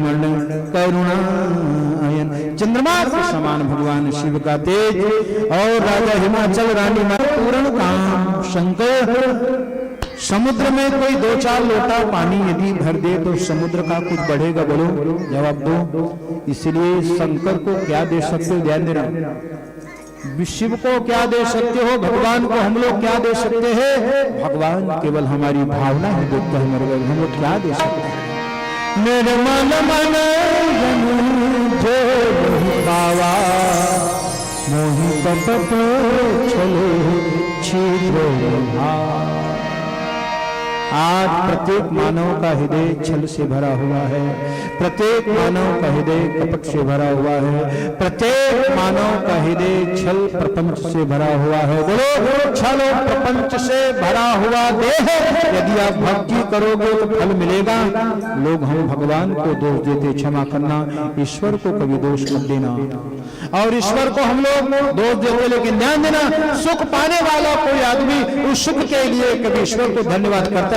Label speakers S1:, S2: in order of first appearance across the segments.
S1: रमण करुणायन। चंद्रमा के समान भगवान शिव का तेज और राजा हिमाचल रानी पूर्ण काम शंकर। समुद्र में कोई 2-4 लोटा पानी यदि भर दे तो समुद्र का कुछ बढ़ेगा? बोलो, जवाब दो। इसलिए शंकर को क्या दे सकते हो? ध्यान देना। शिव को क्या दे सकते हो? भगवान को हम लोग क्या दे सकते हैं? भगवान केवल हमारी भावना ही देते हैं मेरे भाई, हम लोग क्या दे सकते हैं? मेरे मन मन जो बाबा मोहि कपट चलो छिद्र। आज प्रत्येक मानव का हृदय छल से भरा हुआ है, प्रत्येक मानव का हृदय कपट से भरा हुआ है, प्रत्येक मानव का हृदय छल प्रपंच से भरा हुआ है। बोलो, छल और प्रपंच से भरा हुआ देह यदि आप भक्ति करोगे तो फल मिलेगा। लोग हम भगवान को दोष देते, क्षमा करना, ईश्वर को कभी दोष मत देना। और ईश्वर को हम लोग दोष देते, लेकिन ध्यान देना, सुख पाने वाला कोई आदमी उस सुख के लिए कभी ईश्वर को धन्यवाद करता है?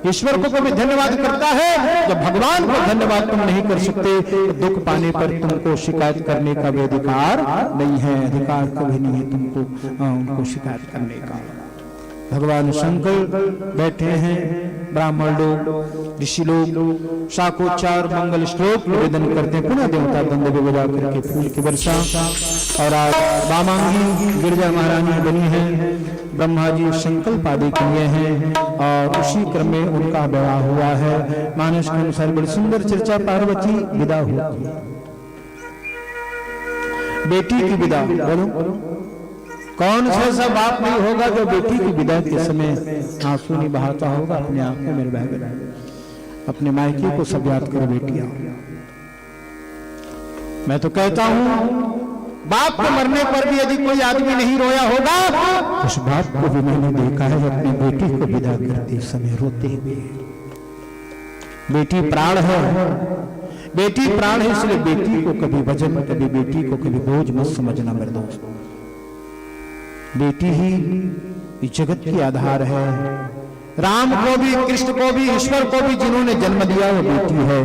S1: ईश्वर को कभी धन्यवाद करता है? जब भगवान को धन्यवाद तुम नहीं कर सकते तो दुख पाने पर तुमको शिकायत करने का भी अधिकार नहीं है, अधिकार कभी नहीं है तुमको उनको शिकायत करने का। भगवान शंकर बैठे हैं, ब्राह्मण लोग, ऋषि लोग शाकोच्चार मंगल श्लोक निवेदन करते हैं, पुनः देवता दंड बजा करके फूल की वर्षा। और आज वामांगी गिरजा महारानी बनी है, ब्रह्मा जी संकल्प आदि किए हैं और उसी क्रम में उनका विवाह हुआ है। मानस के अनुसार बड़ी सुंदर चर्चा, पार्वती विदा होती है, बेटी की विदा। बोलो, कौन सा ऐसा बाप नहीं होगा जो बेटी की विदा के समय आंसू नहीं बहाता होगा अपने आंखों? मेरे भाई बहन, अपने मायके को सब याद करो बेटियां। मैं तो कहता हूं, बाप के मरने पर भी यदि कोई आदमी नहीं रोया होगा, उस बाप को भी मैंने देखा है अपनी बेटी को विदा करते समय रोते हुए। बेटी प्राण है, बेटी प्राण है, इसलिए बेटी को कभी वजन, कभी बेटी को कभी बोझ मत समझना मेरे दोस्त। बेटी ही जगत की आधार है। राम को भी, कृष्ण को भी, ईश्वर को भी जिन्होंने जन्म दिया वो बेटी है,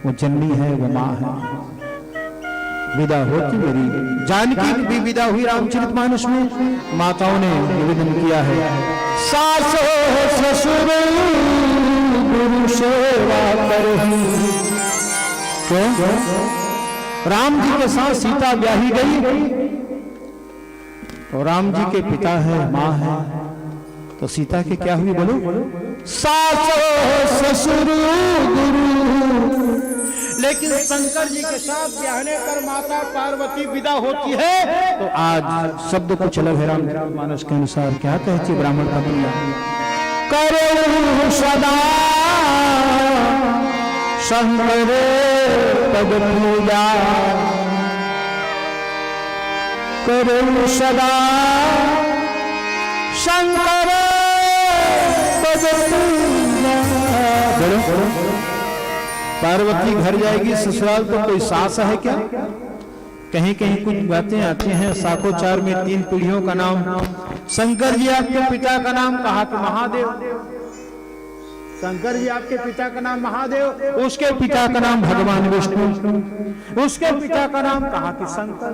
S1: वो जननी है, वो माँ है। विदा होती मेरी जानकी भी विदा हुई रामचरितमानस में। माताओं ने निवेदन किया है, सास ससुर गुरु सेवा करही। क्यों? राम जी के साथ सीता ब्याही गई और राम जी के पिता है, माँ है, तो सीता के क्या हुई? बोलो, सास ससुर गुरु। लेकिन शंकर जी के साथ ब्याहने पर माता पार्वती विदा होती है तो आज शब्द कुछ अलग है। रामचरितमानस के अनुसार क्या कहती ब्राह्मण पत्नियां? करो सदा शंकर पद पूजा, करो सदा शंकर पद पूजा। पार्वती घर जाएगी ससुराल तो कोई सास है क्या? कहीं कहीं कुछ बातें आती हैं। शाकोचार में 3 पीढ़ियों का नाम, शंकर जी आपके पिता का नाम कहा कि महादेव, शंकर जी आपके पिता का नाम महादेव, उसके पिता का नाम भगवान विष्णु, उसके पिता का नाम कहा कि शंकर।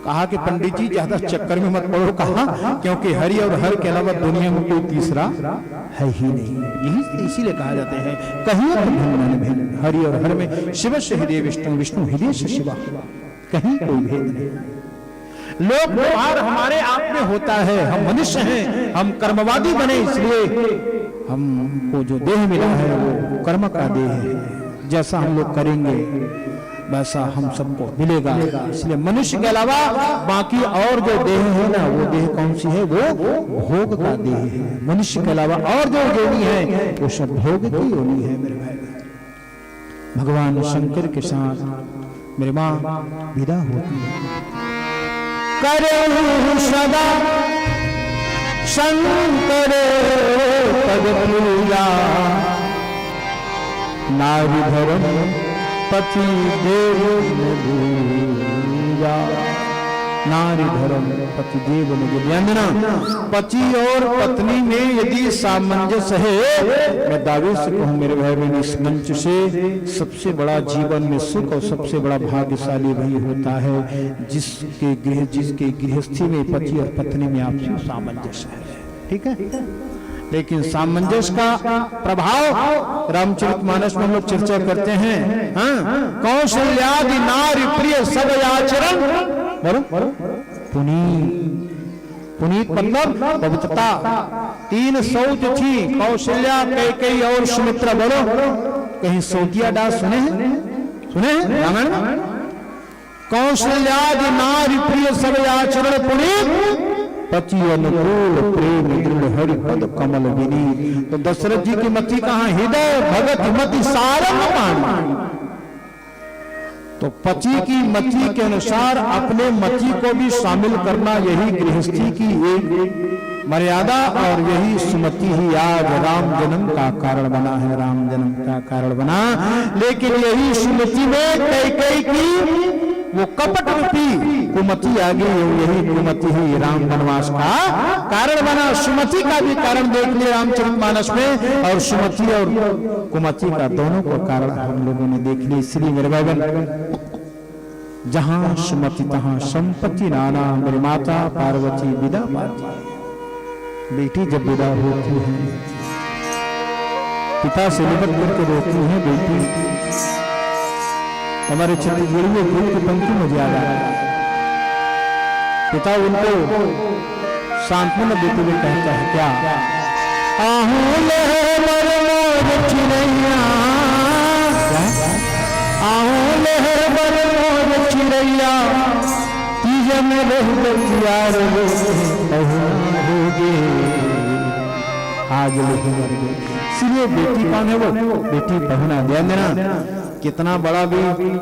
S1: कहा कि पंडित जी ज्यादा चक्कर में मत पड़ो, कहा क्योंकि हरि और हर के अलावा दुनिया में कोई तीसरा है ही नहीं। यही इसीलिए कहा जाते हैं कहीं भिन्न भिन्न, हरि और हर में शिव से हृदय विष्णु, विष्णु हृदय से शिवा, कहीं कोई भेद नहीं। लोक व्यवहार हमारे आप में होता है, हम मनुष्य हैं, हम कर्मवादी बने, इसलिए हमको जो देह मिला है वो कर्म का देह है। जैसा हम लोग करेंगे वैसा हम सबको मिलेगा। इसलिए मनुष्य के अलावा बाकी और जो देह है ना, वो देह कौन सी है? वो भोग का देह है। मनुष्य के अलावा और जो योनि है वो सब भोग की योनि है मेरे भाई। भगवान शंकर के साथ मेरी माँ विदा होती है। करो सदा शंकर पद पूजा, नारी धर्म पति देव भूजा। नारी धर्म पतिदेव निवेदना। पति और पत्नी में यदि सामंजस्य है, मैं दावे से कहूं मेरे भाई बहन, इस मंच से सबसे बड़ा जीवन में सुख और सबसे बड़ा भाग्यशाली वही होता है जिसके गृहस्थी में पति और पत्नी में आपसी सामंजस्य है। ठीक है, लेकिन सामंजस्य का प्रभाव रामचरितमानस में हम लोग चर्चा करते हैं। हाँ, कौशल्यादि नारी प्रिय सब आचरण, पुनीत मतलब पवित्रता। 3 सौत थी, कौशल्या, कैकेयी और सुमित्रा। बोलो, कहीं सौतिया डाल सुने हैं रामायण? कौशल्यादि नारी प्रिय सब आचरण पुनीत, पति अनुकूल प्रेम दृढ़ हरि पद कमल विनीत। तो दशरथ जी की मति कहाँ? हृदय भगत मति सारंग पानी। तो पति की मति के अनुसार अपने मति को भी शामिल करना, यही गृहस्थी की एक मर्यादा और यही सुमति ही आज राम जन्म का कारण बना है, राम जन्म का कारण बना। लेकिन यही सुमति में कैकेयी की वो कपट रूपी कुमति आ गई, यही कुमति ही राम वनवास का कारण बना। सुमति का भी कारण देख लिया रामचरितमानस में, और सुमति और कुमति का दोनों को कारण हम लोगों ने देख लिया। इसलिए मेरे भाई बहन, जहां सुमति तहां संपत्ति नाना, मेरी माता पार्वती विदा पाती। बेटी जब विदा होती है, पिता से निकट करके रोती है बेटी। हमारे छत्तीसगढ़ में गुरु की पंक्ति मुझे याद आ रहा है। पिता उनको सांत्वना देते हुए कहता है क्या? आहू ले बर मोर चिरैया, आहू ले बर मोर चिरैया, तीज में रह यार होगे आज लेके। इसलिए बेटी कौन है? वो बेटी पहुना। ध्यान देना, कितना बड़ा भी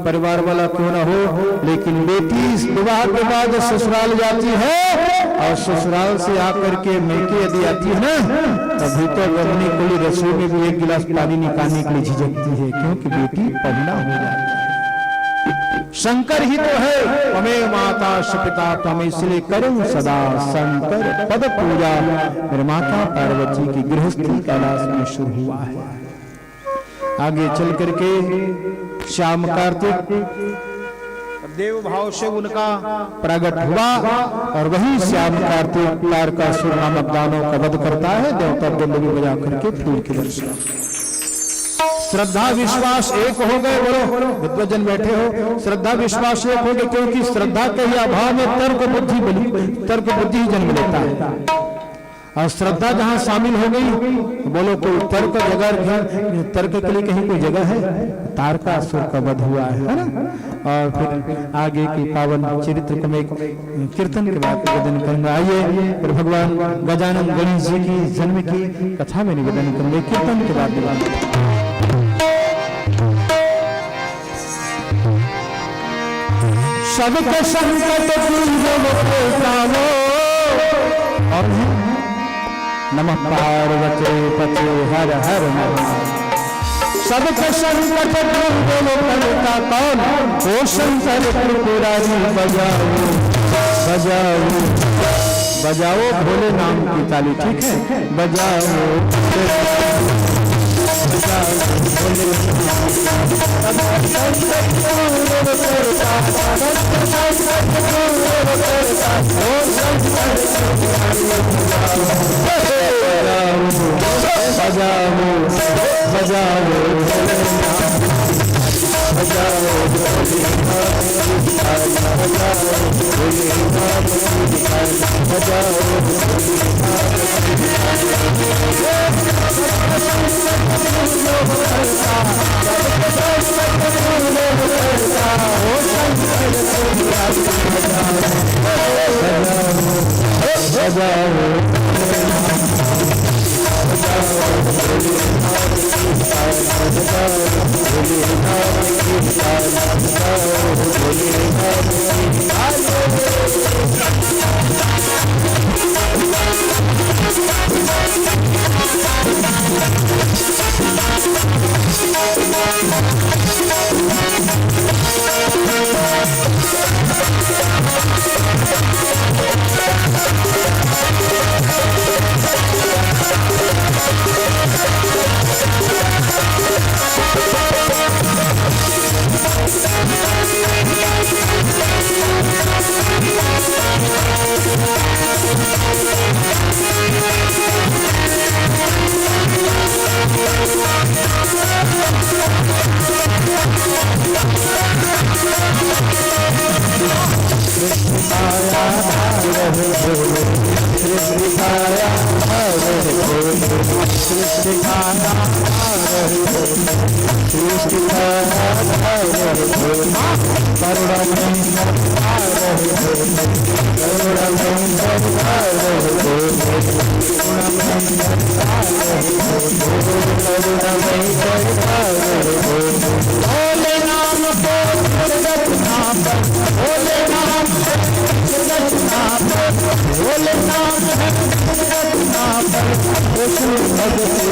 S1: परिवार वाला क्यों ना हो, लेकिन बेटी विवाह के बाद ससुराल जाती है, और ससुराल से आकर के मैके यदि आती है ना, तभी तो अपनी कोई रसोई में भी 1 गिलास पानी निकालने के लिए झिझकती है, क्योंकि बेटी पहुना हो जाती है। शंकर ही तो है, तमें माता पिता तम, इसलिए करूं सदा शंकर पद पूजा। मेरे माता पार्वती की गृहस्थी कैलाश में शुरू हुआ है। आगे चल करके श्याम कार्तिक देव भाव से उनका प्रकट हुआ, और वही श्याम कार्तिक तारकासुर नामक दानव का वध करता है। देवता दंड भी बजा करके फूल के दर्शन। श्रद्धा विश्वास एक हो गए। बोलो, विद्वजन बैठे हो, श्रद्धा विश्वास एक हो गए, क्योंकि श्रद्धा के ही अभाव में तर्क बुद्धि ही जन्म लेता है। और श्रद्धा जहां शामिल हो गई, बोलो कोई तर्क जगह, तर्क के लिए कहीं कोई जगह है? तारकासुर का वध हुआ है ना। और फिर आगे की पावन चरित्र को मैं कीर्तन के बाद निवेदन करूंगा। आइए फिर भगवान गजानन गणेश जी की जन्म की कथा में निवेदन करूंगा, कीर्तन के बाद। सबके संकट दूर हो, और नमः पार्वती पते हर हर नमः। सबके संकट दूर करता कौन? ओ शंकर त्रिपुरारी, बजाओ बजाओ बजाओ भोले नाम की ताली। ठीक है, बजाओ सृष्टि का आधार हो, सृष्टि का आधार हो, करुणामय सरकार हो, करुणामय सरकार हो, करुणामय सरकार हो, करुणामय सरकार हो। भोले नाम को रचना पर, भोले नाम रचना पर, भोले नाम रचना पर, विष्णु भगवती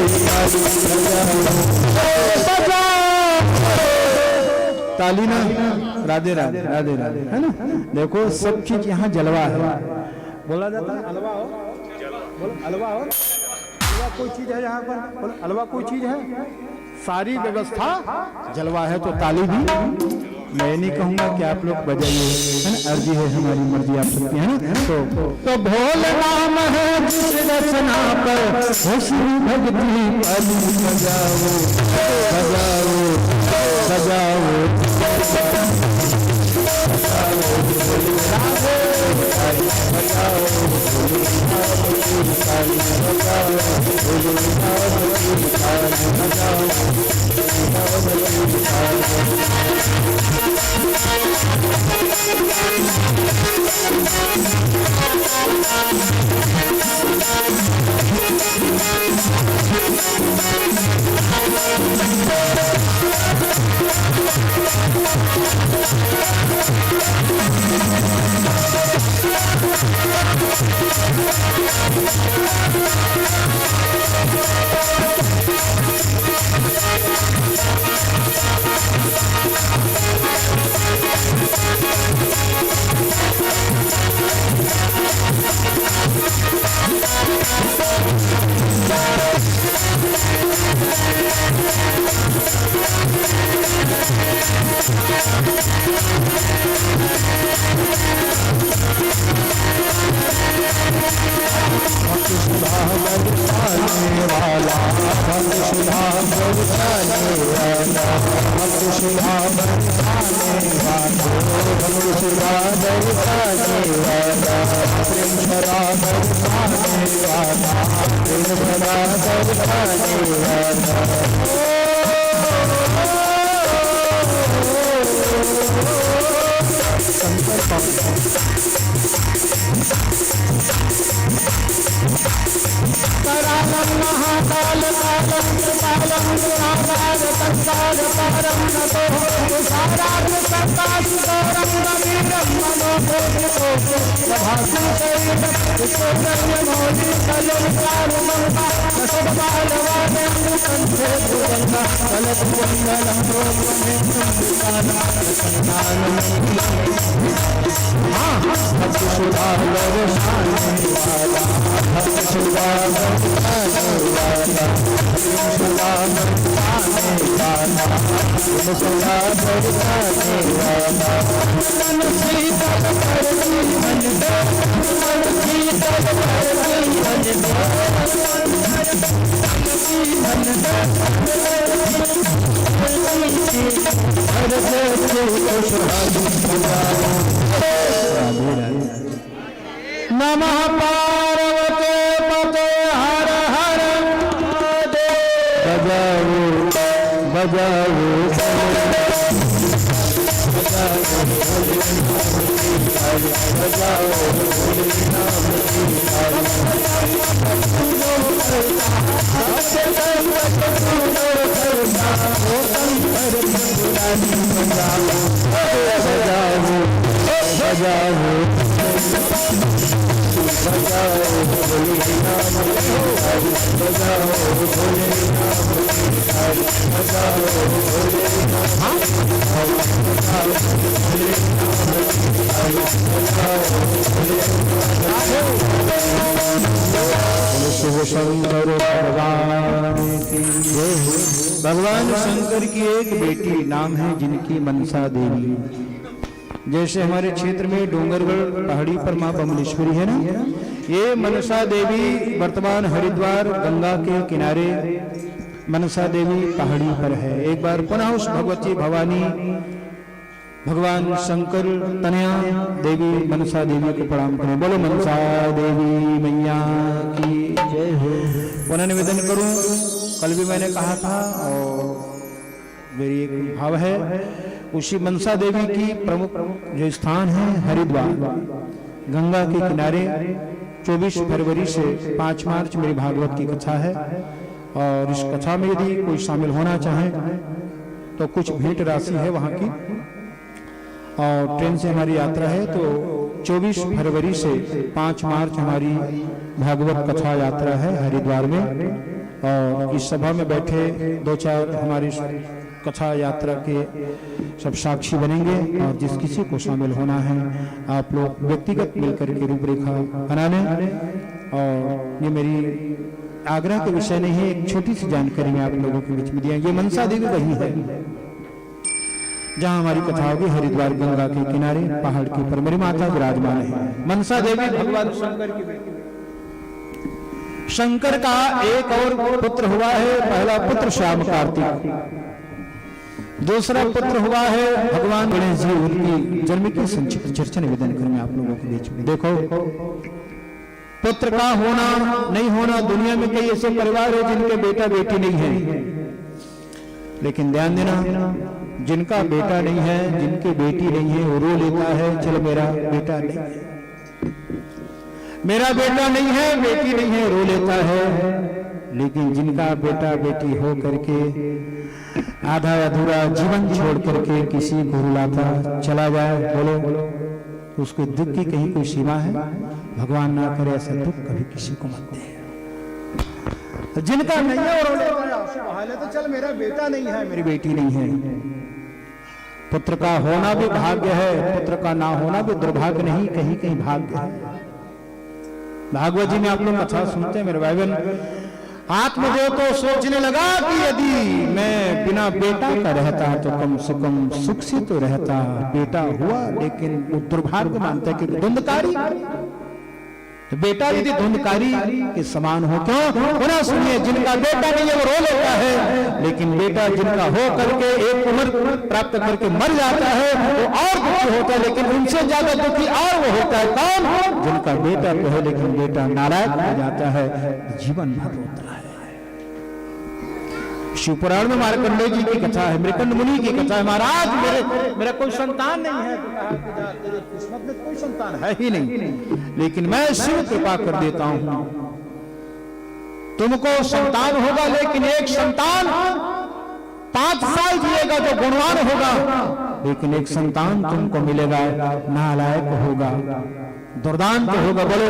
S1: बजा ताली ना। राधे राधे राधे राधे, है ना। देखो सब चीज यहाँ जलवा है, बोला जाता है हलवा हो, बोलो हलवा हो, हलवा कोई चीज है यहाँ पर, बोलो हलवा कोई चीज है, सारी व्यवस्था जलवा है। तो ताली भी मैं नहीं कहूंगा कि आप लोग बजाइए, है ना, अर्जी है, हमारी मर्जी आप सबकी, है ना। तो भोले नाम है जिस रचना पर, श्री भक्ति अली बजाओ बजाओ बजाओ नमः पार्वती पते हर हर महादेव। बजाओ शिव शंकर भगवान शंकर की एक बेटी नाम है जिनकी मनसा देवी। जैसे हमारे क्षेत्र में डोंगरगढ़ पहाड़ी पर मां बमलेश्वरी है ना, ये मनसा देवी वर्तमान हरिद्वार गंगा के किनारे मनसा देवी पहाड़ी पर है। एक बार पुनः उस भगवती भवानी भगवान शंकर तनया देवी मनसा देवी को प्रणाम करें। बोलो मनसा देवी मैया की जय हो। पुनः निवेदन करूं, कल भी मैंने कहा था और मेरी एक भाव है, उसी मनसा देवी की प्रमुख जो स्थान है हरिद्वार, गंगा के किनारे 24 फरवरी से 5 मार्च मेरी भागवत की कथा है। और इस कथा में यदि कोई शामिल होना चाहे तो कुछ भेंट राशि है वहाँ की, और ट्रेन से हमारी यात्रा है। तो 24 फरवरी से 5 मार्च हमारी भागवत कथा यात्रा है हरिद्वार में। और इस सभा में बैठे 2-4 हमारी कथा यात्रा के सब साक्षी बनेंगे, और जिस किसी को शामिल होना है आप लोग व्यक्तिगत मिलकर के रूपरेखा बना लें। और ये मेरी आग्रह के विषय नहीं है, एक छोटी सी जानकारी मैं आप लोगों के बीच में दिया। ये मनसा देवी वही है जहां हमारी कथा होगी, हरिद्वार गंगा के किनारे पहाड़ के ऊपर मेरी माता विराजमान है। मनसा देवी भगवान शंकर की बेटी। शंकर का एक और पुत्र हुआ है, पहला पुत्र श्याम कार्तिक, दूसरा पुत्र हुआ है भगवान गणेश जी। उनकी जन्म की संक्षिप्त चर्चा निवेदन करेंगे आप लोगों के बीच में। देखो, पुत्र का होना नहीं होना, दुनिया में कई ऐसे परिवार है जिनके बेटा बेटी नहीं है, लेकिन ध्यान देना, जिनका बेटा नहीं है, जिनकी बेटी नहीं है, वो रो लेता है, चलो मेरा बेटा नहीं है, मेरा बेटा नहीं है, बेटी नहीं है, रो लेता है। लेकिन जिनका बेटा बेटी हो करके आधा अधूरा जीवन छोड़ करके किसी को रुलाता चला जाए, बोलो उसके दुख की कहीं कोई सीमा है? भगवान ना करे ऐसा दुख कभी किसी को मत दे। जिनका नहीं है और तो चल मेरा बेटा नहीं है, मेरी बेटी नहीं है। पुत्र का होना भी भाग्य है, पुत्र का ना होना भी दुर्भाग्य नहीं, कहीं कहीं भाग्य है। भागवत जी में आप लोग कथा सुनते हैं मेरे भाई बहन। आत्मदेव तो सोचने लगा कि यदि मैं बिना बेटा का रहता तो कम से कम सुख से तो रहता, बेटा हुआ लेकिन वो दुर्भाग्य मानता है कि धुंधकारी, तो बेटा यदि धुंधकारी के समान हो। क्यों? पुनः सुनिए, जिनका बेटा नहीं है वो रो लेता है, लेकिन बेटा जिनका हो करके एक उम्र प्राप्त करके मर जाता है वो और दुखी होता है, लेकिन उनसे ज्यादा दुखी और वो होता है कौन? जिनका बेटा तो है लेकिन बेटा नालायक हो जाता है, जीवन भर रोता है। शिवपुराण में मार्कंडेय जी की कथा है, मृकंड मुनि की कथा है। महाराज मेरा कोई संतान नहीं है, तो कहा तेरे किस्मत में कोई संतान है ही नहीं, लेकिन मैं शिव कृपा कर देता हूं, तुमको संतान होगा, लेकिन एक संतान 5 साल जिएगा जो गुणवान होगा, लेकिन एक संतान तुमको मिलेगा नालायक होगा, दुर्दांत होगा, बोलो,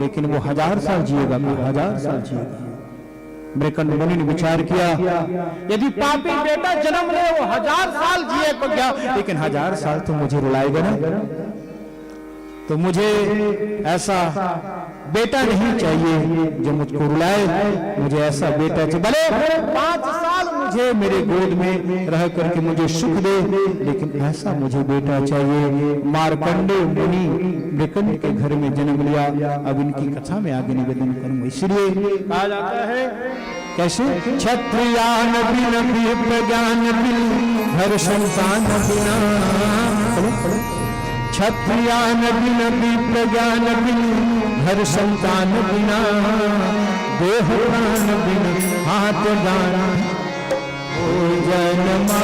S1: लेकिन वो 1000 साल जिएगा, 1000 साल जिएगा। मृकंड मुनि ने विचार किया, यदि पापी बेटा जन्म ले वो 1000 साल जिए तो क्या, लेकिन 1000 साल तो मुझे रुलाएगा ना, तो मुझे ऐसा बेटा नहीं चाहिए जो मुझको रुलाए, मुझे ऐसा बेटा चाहिए, भले 5 साल मुझे मेरे गोद में रह करके मुझे सुख दे, लेकिन ऐसा मुझे बेटा चाहिए। मार्कंडेय मुनि मृकंड के घर में जन्म लिया। अब इनकी कथा में आगे निवेदन करूंगा। इसलिए कहा जाता है कैसे, क्षत्रियान बिन विप्रज्ञान बिन घर संतान बिना, क्षत्रियान बिन विप्रज्ञान बिन घर संतान बिना, देह प्राण बिन हाथ दान हो जन्मा,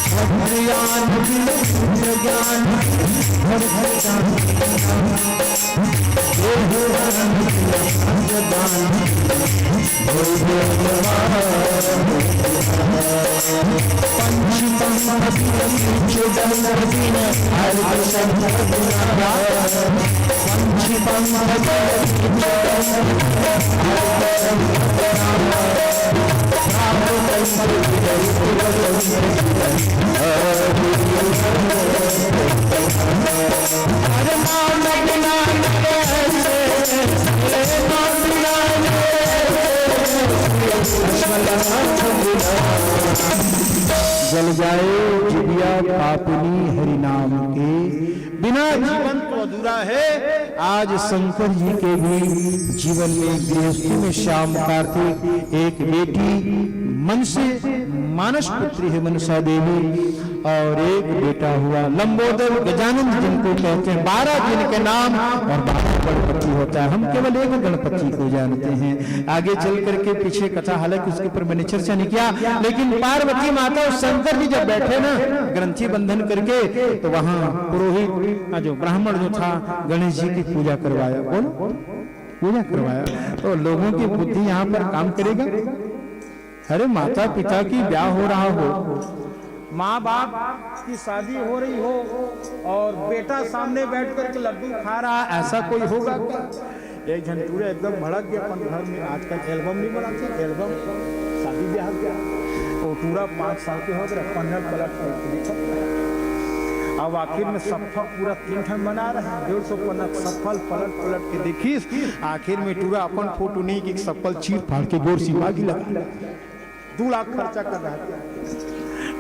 S1: क्षत्रियान बिन विप्रज्ञान घर संतान देह प्राण बिन हाथ दान हो जन्मा, जल जाए जिबिया पापनी हरि नाम के, बिना जीवन को अधूरा है। आज शंकर जी के भी जीवन में गृहस्थी में श्याम कार्तिक एक बेटी मानस पुत्री है मनसा देवी और एक बेटा हुआ लंबोदर गजानन जिनको कहते हैं। 12 जिनके नाम और 12 गणपति होता है। हम केवल एक गणपति को जानते हैं। आगे चल करके पीछे कथा, हालांकि उसके ऊपर मैंने चर्चा नहीं किया, लेकिन पार्वती माता और शंकर जी जब बैठे ना ग्रंथि बंधन करके, तो वहां पुरोहित जो ब्राह्मण जो था गणेश जी की पूजा करवाया। बोलो, पूजा करवाया। तो लोगों की बुद्धि यहाँ पर काम करेगा। अरे माता पिता की ब्याह हो रहा हो, माँ बाप की शादी हो रही हो और बेटा सामने बैठ करके लड्डू खा रहा, ऐसा कोई होगा क्या? एक झंटूरे एकदम भड़क गए अपन घर में। आजकल एल्बम नहीं बनाते, एल्बम शादी ब्याह क्या, वो पूरा 5 साल के हो गए, 15 पलट अब आखिर में सफल पूरा 3 ठन बना रहे हैं। 150 पलट सफल पलट के देखिस, आखिर में पूरा अपन फोटो नहीं कि सफल चीर फाड़ के गोर सी बागी लगा 2 लाख खर्चा कर रहा है।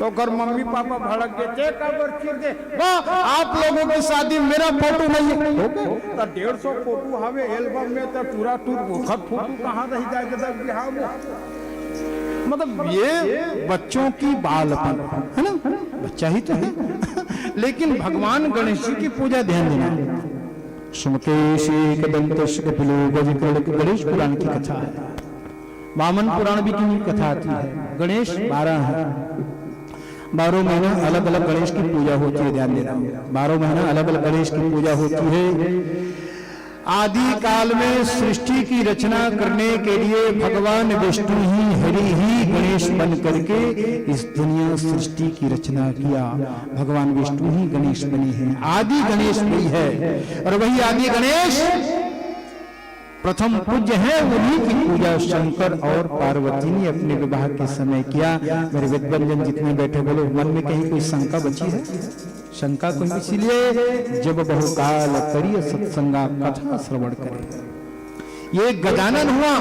S1: तो कर मम्मी पापा भड़क गए, चीर दे, आप लोगों की शादी मेरा फोटो नहीं है। तो 150 फोटो हवे एल्बम में, तो पूरा वक्त फोटो कहाँ रह जाएगा? मतलब ये बच्चों की बालपन है ना, बच्चा ही तो है। लेकिन भगवान गणेश जी की पूजा ध्यान देना। सुमकेश एकदंतस्य कपिलो गजकर्ण गणेश पुराण की कथा है। वामन पुराण भी की कथा आती है। गणेश 12 है। 12 महीना अलग अलग गणेश की पूजा होती है। ध्यान देना, 12 महीना अलग अलग गणेश की पूजा होती है। आदि काल में सृष्टि की रचना करने के लिए भगवान विष्णु ही हरि ही गणेश बन करके इस दुनिया सृष्टि की रचना किया। भगवान विष्णु ही गणेश बने हैं। आदि गणेश वही है और वही आदि गणेश प्रथम पूज्य है। उन्हीं की पूजा शंकर और पार्वती ने अपने विवाह के समय किया। मेरे विद्वान जितने बैठे बोलो, मन में कहीं कोई शंका बची है? शंका को इसीलिए जब बहुकाल करिय सत्संगा कथा श्रवण करे। ये गजानन हुआ,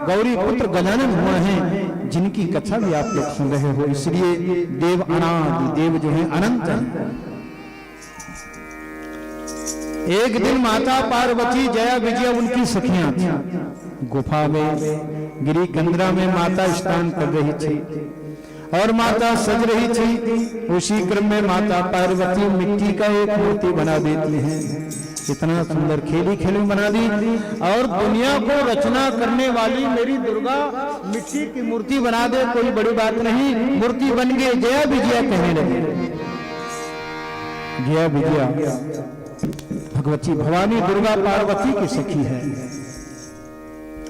S1: गौरी पुत्र गजानन हुआ है, जिनकी कथा भी आप लोग सुन रहे हो। इसलिए देव अनादि, देव जो है अनंत है। एक दिन माता पार्वती जया विजया उनकी सखियां थी। गुफा में गिरी गंद्रा में माता स्नान कर रही थी और माता सज रही थी। उसी क्रम में माता पार्वती मिट्टी का एक मूर्ति बना देती हैं। इतना सुंदर खेली खेली बना दी और दुनिया को रचना करने वाली मेरी दुर्गा मिट्टी की मूर्ति बना दे, कोई बड़ी बात नहीं। मूर्ति बन गई, जया विजया कहने लगे। जया विजया भगवती भवानी दुर्गा पार्वती की सखी है।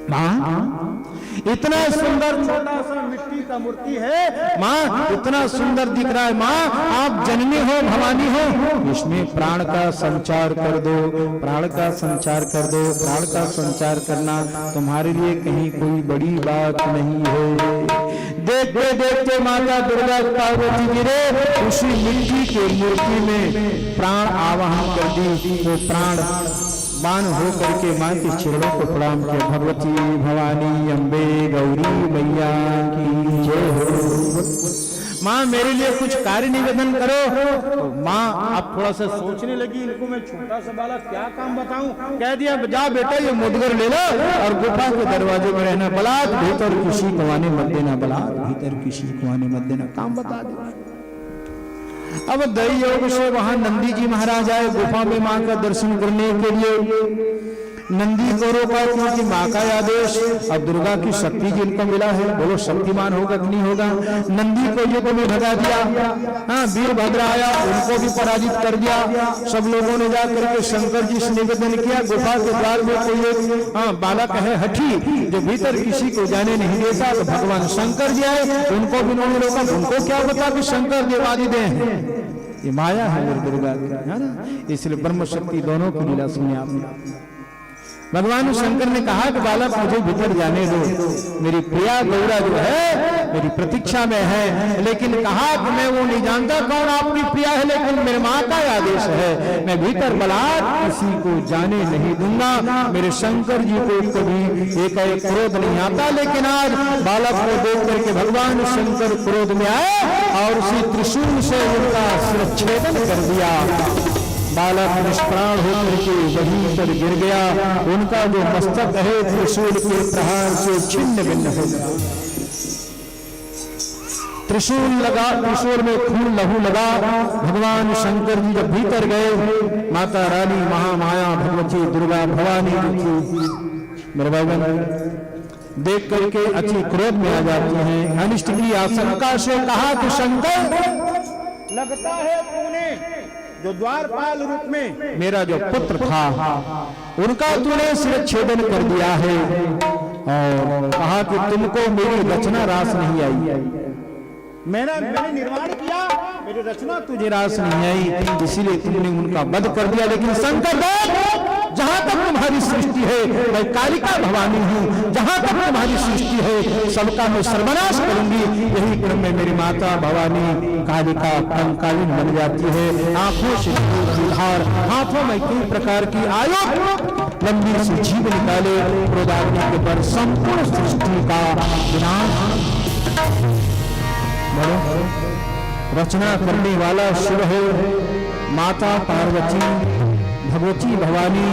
S1: माँ इतना सुंदर छोटा सा मिट्टी का मूर्ति है, माँ इतना सुंदर दिख रहा है। माँ आप जननी हो, भवानी हो, इसमें प्राण का संचार कर दो, प्राण का संचार कर दो। प्राण का संचार करना तुम्हारे लिए कहीं कोई बड़ी बात नहीं है। देखते देखते माता दुर्गा पार्वती जी ने उसी मिट्टी के मूर्ति में प्राण आवाहन कर दी। वो प्राण बाण हो करके मां के चरणों को प्रणाम किया। भगवती भवानी अम्बे गौरी मैया की जय हो। माँ मेरे लिए कुछ कार्य निवेदन करो। तो माँ अब थोड़ा सा सोचने लगी, इनको मैं छोटा सा बालक क्या काम बताऊं। कह दिया जा बेटा ये मुदगर ले लो और गुफा के दरवाजे में रहना, बलात् भीतर किसी को आने मत देना, बलात् भीतर किसी को आने मत देना, काम बता दो। अब दई योग से वहां नंदी जी महाराज आए गुफा में मां का दर्शन करने के लिए। नंदी को रोका क्योंकि माँ का आदेश। अब दुर्गा की शक्ति जिनको मिला है, बोलो शक्तिमान होगा कि नहीं होगा। नंदी को युद्ध में भगा दिया। हाँ वीरभद्र आया, उनको भी पराजित कर दिया। सब लोगों ने जाकर के शंकर जी से निवेदन किया, गुफा के द्वार में कोई एक बालक है हठी जो भीतर किसी को जाने नहीं देता। तो भगवान शंकर जी आए, उनको भी उन्होंने रोका। उनको क्या बता कि शंकर देवादि दे हैं, ये माया है दुर्गा की, है ना। इसलिए ब्रह्म शक्ति दोनों की लीला सुने आपने। भगवान शंकर ने कहा कि बालक मुझे भीतर जाने दो, मेरी प्रिया गौरा जो है मेरी प्रतीक्षा में है। लेकिन कहा कि मैं वो नहीं जानता कौन आपकी प्रिया है, लेकिन मेरे माँ का आदेश है, मैं भीतर बलात् किसी को जाने नहीं दूंगा। मेरे शंकर जी को कभी एक क्रोध नहीं आता। लेकिन आज बालक को देख करके भगवान शंकर क्रोध में आए और उसी त्रिशूल से उनका शिरच्छेदन कर दिया। बालक निष्प्राण होकर के वहीं पर गिर गया। उनका जो मस्तक है त्रिशूल के प्रहार से छिन्न भिन्न हो गया। त्रिशूल लगा, त्रिशूल में खून लहू लगा। भगवान शंकर जी जब भीतर गए, माता रानी महामाया भगवती दुर्गा भवानी जी थी, मेरे भाई देख करके अति क्रोध में आ जाती हैं। अनिष्ट की आशंका से कहा कि शंकर,
S2: लगता है तूने जो द्वारपाल रूप में
S1: मेरा जो पुत्र था उनका तूने सिर छेदन कर दिया है, और कहा कि तुमको मेरी रचना रास नहीं आई।
S2: मैंने निर्माण किया, मेरी रचना
S1: तुझे रास नहीं आई, इसीलिए तुमने उनका वध कर दिया। लेकिन शंकर जहां तक तुम्हारी सृष्टि है मैं कालिका भवानी हूं, जहां तक तुम्हारी सृष्टि है सबका मैं सर्वनाश करूंगी। यही क्रम में मेरी माता भवानी कालिका कंकालीन बन जाती है। आंखों से धार, हाथों में कई प्रकार की आयु, लंबी सी जीभ निकाले। क्रोधाग्नि के पर संपूर्ण सृष्टि का विनाश। रचना करने वाला शिव है, माता पार्वती भगवती भवानी,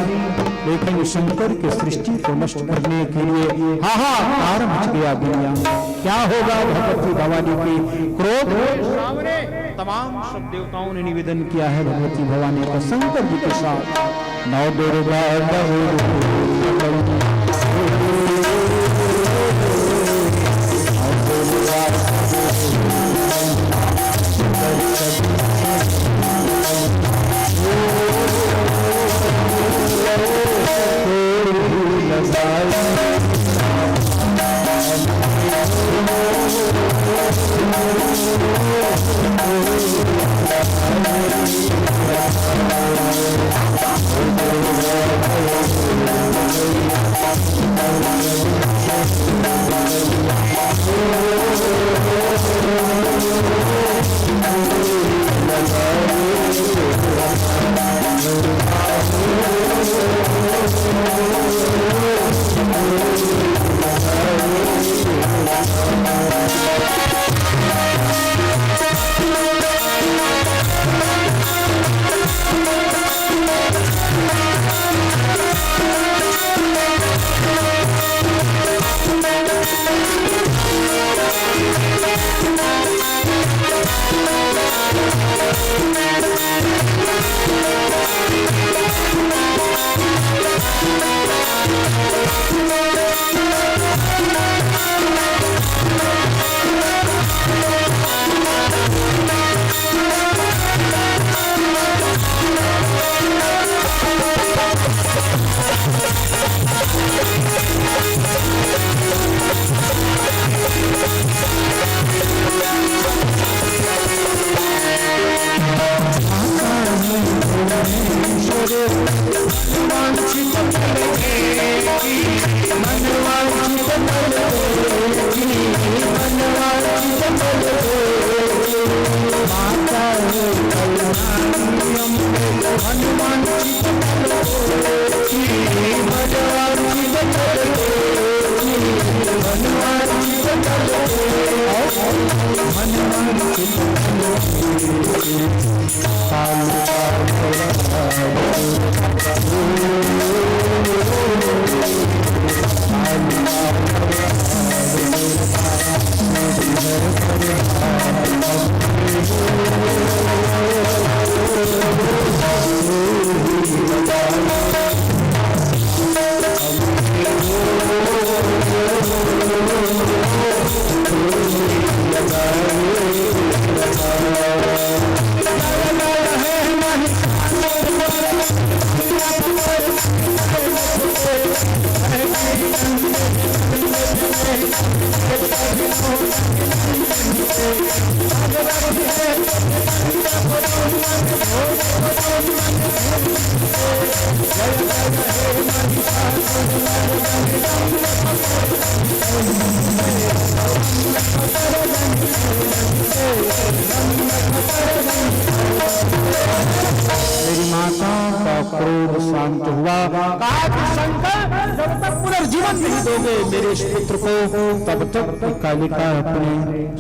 S1: लेकिन शंकर के सृष्टि को नष्ट करने के लिए हाहाकार मच गया दुनिया। क्या होगा भगवती भवानी की क्रोध? तमाम सब देवताओं ने निवेदन किया है भगवती भवानी का शंकर जी के साथ। नौ दुर्गा
S2: जय
S1: मेरी माता का क्रोध शांत हुआ। कहा कि शंकर जब तक पुनर्जीवन नहीं दोगे मेरे इस पुत्र को तब तक कालिका अपने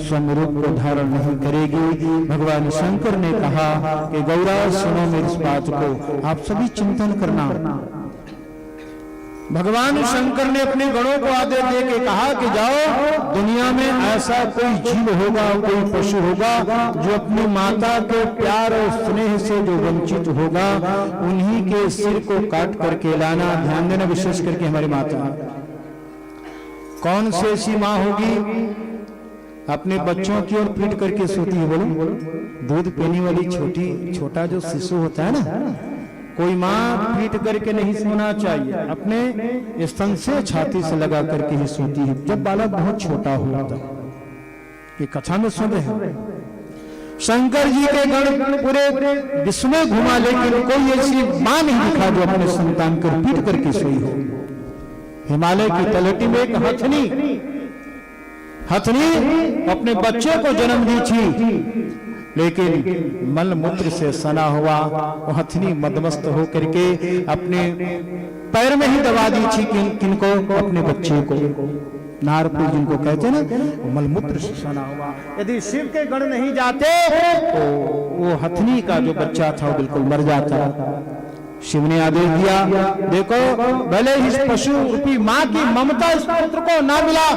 S1: स्वरूप को धारण नहीं करेगी। भगवान शंकर ने कहा कि गौरा सुनो मेरी इस बात को, आप सभी चिंतन करना। भगवान शंकर ने अपने गणों को आदेश दे के कहा कि जाओ, दुनिया में ऐसा कोई जीव होगा, कोई पशु होगा जो अपनी माता के प्यार और स्नेह से जो वंचित होगा, उन्हीं के सिर को काट करके लाना। ध्यान देना, विशेष करके हमारी माता। कौन सी ऐसी माँ होगी अपने बच्चों की ओर पीट करके सोती है? बोलो, दूध पीने वाली छोटा जो शिशु होता है ना, कोई माँ पीट करके नहीं सोना चाहिए, अपने स्तन से छाती से लगा करके ही सोती है जब बालक बहुत छोटा होता है। ये कथा में सुन रहे हैं। शंकर जी के गण पूरे विश्व में घुमा, लेकिन कोई ऐसी माँ नहीं दिखा जो अपने संतान को पीट करके सोई हो। हिमालय की तलहटी में एक हथनी अपने बच्चे को जन्म दी थी, लेकिन मल मूत्र से सना हुआ वो हथनी मदमस्त होकर के अपने पैर में ही दबा दी थी। किनको? अपने बच्चे को। नारपुर जिनको कहते हैं ना, मलमूत्र से सना हुआ। यदि शिव के गण नहीं जाते तो वो हथनी का जो बच्चा था वो बिल्कुल मर जाता। शिव ने आदेश दिया, देखो भले इस पशु रूपी माँ की ममता इस पुत्र को ना मिला,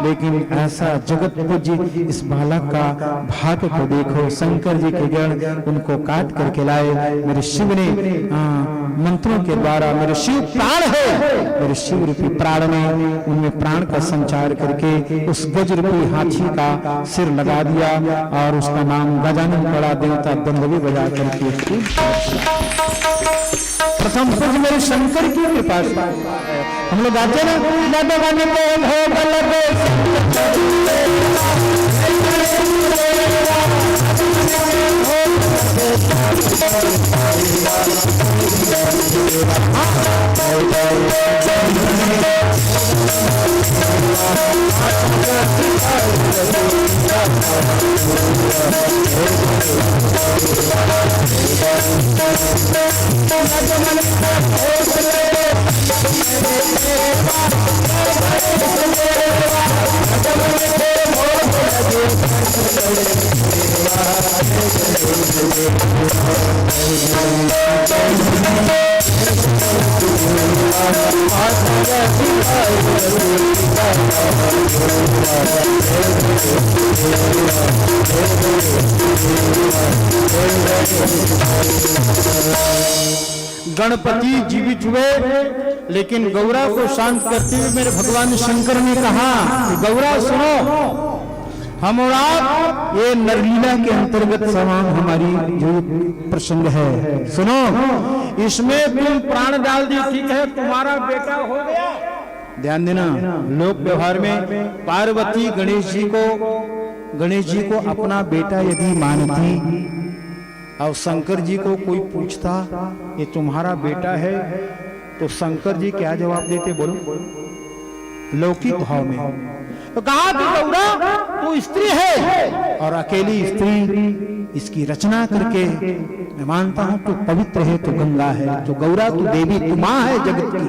S1: लेकिन ऐसा जगत पूज्य इस बालक का भाग्य को देखो। शंकर जी के गण उनको काट करके लाए। मेरे शिव ने मंत्रों के द्वारा, मेरे शिव प्राण है, मेरे शिव रूपी प्राण ने उनमें प्राण का संचार करके उस गज रूपी हाथी का सिर लगा दिया और उसका नाम गजानन पड़ा। देवता दंड भी बजा करके प्रथम पूज मेरे शंकर की कृपा से हम लोग आते ना, गणपति जीवित हुए, लेकिन गौरा को शांत करते हुए मेरे भगवान शंकर ने कहा कि गौरा सुनो, हम और आप ये नरलीला के अंतर्गत समान हमारी जो प्रसंग है, सुनो, इसमें तुम प्राण डाल दी, ठीक है, तुम्हारा बेटा हो गया। ध्यान देना, लोक व्यवहार में पार्वती गणेश जी को अपना बेटा यदि मानती और शंकर जी को कोई पूछता ये तुम्हारा बेटा है, तो शंकर जी क्या जवाब देते? बोलो, लौकिक भाव में। तो कहा कि गौरा तू स्त्री है और अकेली स्त्री इसकी रचना करके मैं मानता हूं तू पवित्र है, तू गंगा है, तो गौरा तू देवी, तू मां है जगत की।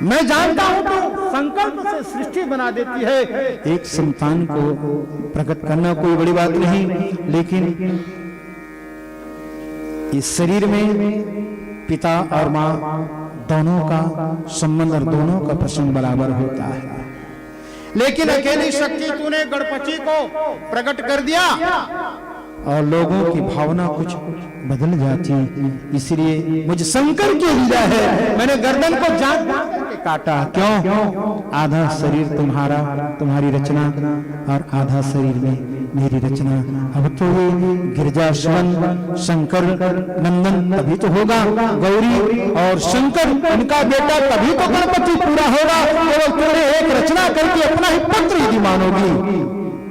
S1: मैं जानता हूं तू संकल्प से सृष्टि बना देती है। एक संतान को प्रकट करना कोई बड़ी बात नहीं, लेकिन इस शरीर में पिता और मां दोनों का संबंध और दोनों का प्रसंग बराबर होता है। लेकिन अकेली शक्ति तूने गणपति को प्रकट कर दिया और लोगों की भावना कुछ बदल जाती, इसलिए मुझे शंकर की लीला है। मैंने गर्दन को जान करके काटा। क्यों? आधा शरीर तुम्हारा, तुम्हारी रचना, और आधा शरीर में मेरी रचना। अब तो ये गिरजा सुमन शंकर नंदन तभी तो होगा, गौरी और शंकर उनका बेटा तभी तो गणपति पूरा होगा। केवल तुमने एक रचना करके अपना ही पुत्र यदि मानोगी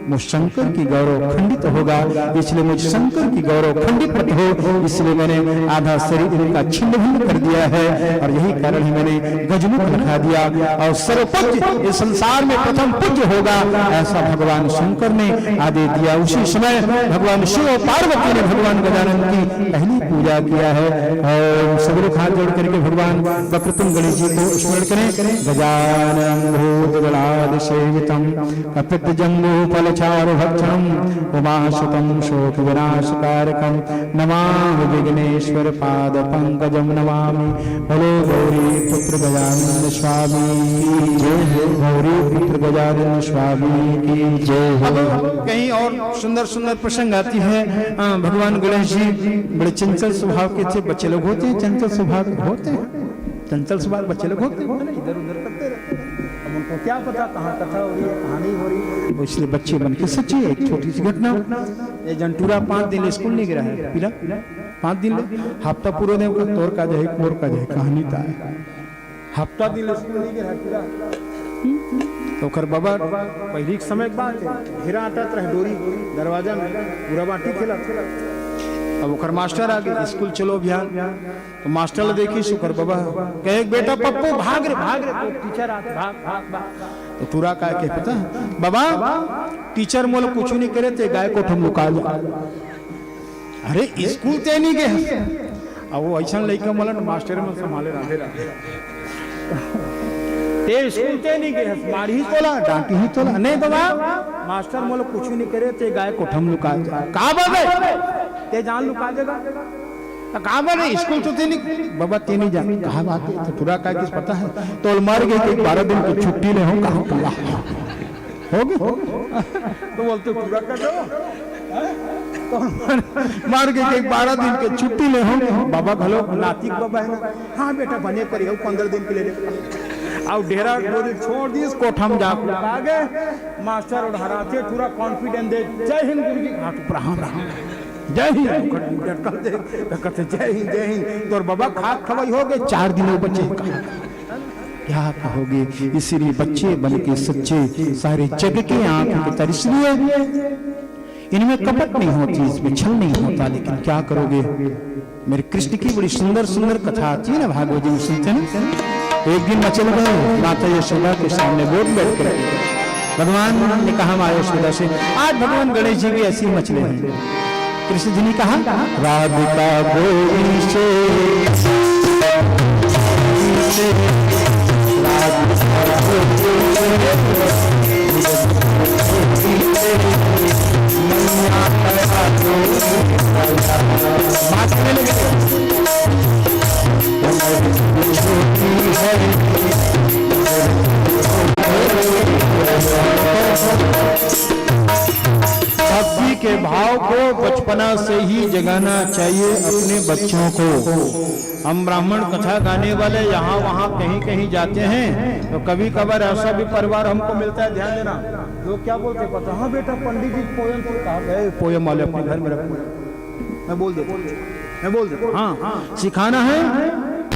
S1: मुझ शंकर की गौरव खंडित होगा, इसलिए मुझ शंकर की गौरव खंडित मत हो, इसलिए मैंने आधा शरीर इनका छिन्न भिन्न कर दिया है और यही कारण है मैंने गजमुख रखा दिया और सर्वपूज्य इस संसार में प्रथम पूज्य होगा ऐसा भगवान शंकर ने आदेश दिया। उसी समय भगवान शिव और पार्वती ने भगवान गजानन की पहली पूजा किया है और सभी लोग हाथ जोड़ करके भगवान वक्रतुंड गणेश जी को स्मरण करें। गजानन भूतगणाधि सेवितम कपितजम्बू फलचारु भक्षणम उमाशतम शोक विनाशकारकम नमामि विघ्नेश्वर पाद पंकजम नमामि। बोलो गौरी पुत्र गजानन स्वामी जय हो, गौरी पुत्र गजानन स्वामी की जय हो। कहीं और सुंदर सुंदर प्रसंग आती है। भगवान गणेश जी बड़े चंचल स्वभाव के थे, बच्चे लोग होते हैं चंचल स्वभाव के होते हैं, चंचल स्वभाव बच्चे लोग होते हैं, इधर उधर करते रहते हैं। अब उनको क्या पता कहाँ कथा हो रही है कहाँ नहीं हो रही है, इसलिए बच्चे बन के सच्चे। एक छोटी सी घटना, ये जंटूरा 5 दिन स्कूल नहीं गया है, पिला 5 दिन हफ्ता पूरे दिन तोर का जाए मोर का जाए कहानी था, हफ्ता दिन स्कूल नहीं गया पूरा। तो कर बाबा पहली समय बात घेरा आटत रहे डोरी दरवाजा में पूरा बाटी खेला। अब ओकर मास्टर आ गए, स्कूल चलो अभियान। तो मास्टर देखी शुक्र बाबा कहे बेटा पप्पू भाग रे तो टीचर आते भाग भाग भाग। तो तुरा का के पता बाबा टीचर मोल कुछ नहीं करे थे गाय को ठम लुका जा। अरे स्कूल ते नहीं गए, अब वो ऐसा लड़का मोला मास्टर में संभाले रहे ते स्कूल ते नहीं गए, मार ही तोला डांटी ही तोला नहीं बाबा मास्टर मोल कुछ नहीं करे थे गाय को ठम लुका जा। कहा बाबा ते जान लुका देगा, कहा बाबा स्कूल तो ते नहीं बाबा ते नहीं जान, कहा बात है तो पूरा का किस पता है तो मार गए कि 12 दिन की छुट्टी ले हो कहा कल्ला हो गए तो बोलते पूरा का दो तो मार गए कि 12 दिन की छुट्टी ले हो बाबा भलो नातिक बाबा है ना, हाँ बेटा बने करी 15 दिन के लिए और डेरा डोरी छोड़ दी कोठा में जाकर आ गए। मास्टर और हराते पूरा कॉन्फिडेंस दे जय हिंद गुरु जी हाथ ऊपर हाँ जय हिंद कहते जय हिंद। तो बाबा खाक खवाई हो गए 4 दिनों बच्चे क्या कहोगे, इसीलिए बच्चे बन के सच्चे सारे जग के आंखों की तरह, इसलिए इनमें कपट नहीं होती इसमें छल नहीं होता, लेकिन क्या करोगे। मेरे कृष्ण की बड़ी सुंदर सुंदर कथा आती है ना भागवत जी में सुनते हैं। एक दिन मचल गए माता यशोदा के सामने बोट बैठ कर भगवान ने कहा माँ यशोदा से आज भगवान गणेश जी भी ऐसी मचले हैं। कृष्ण जी ने कहा राधिका गोरी से भक्ति के भाव को बचपना से ही जगाना चाहिए अपने बच्चों को। हम ब्राह्मण कथा गाने वाले यहाँ वहाँ कहीं कहीं जाते हैं तो कभी कभार ऐसा भी परिवार हमको मिलता है, ध्यान देना, लोग क्या बोलते पता हाँ बेटा पंडित जी पोयम तो कहा गए पोयम वाले अपने घर में रखो, मैं बोल देता हाँ सिखाना है।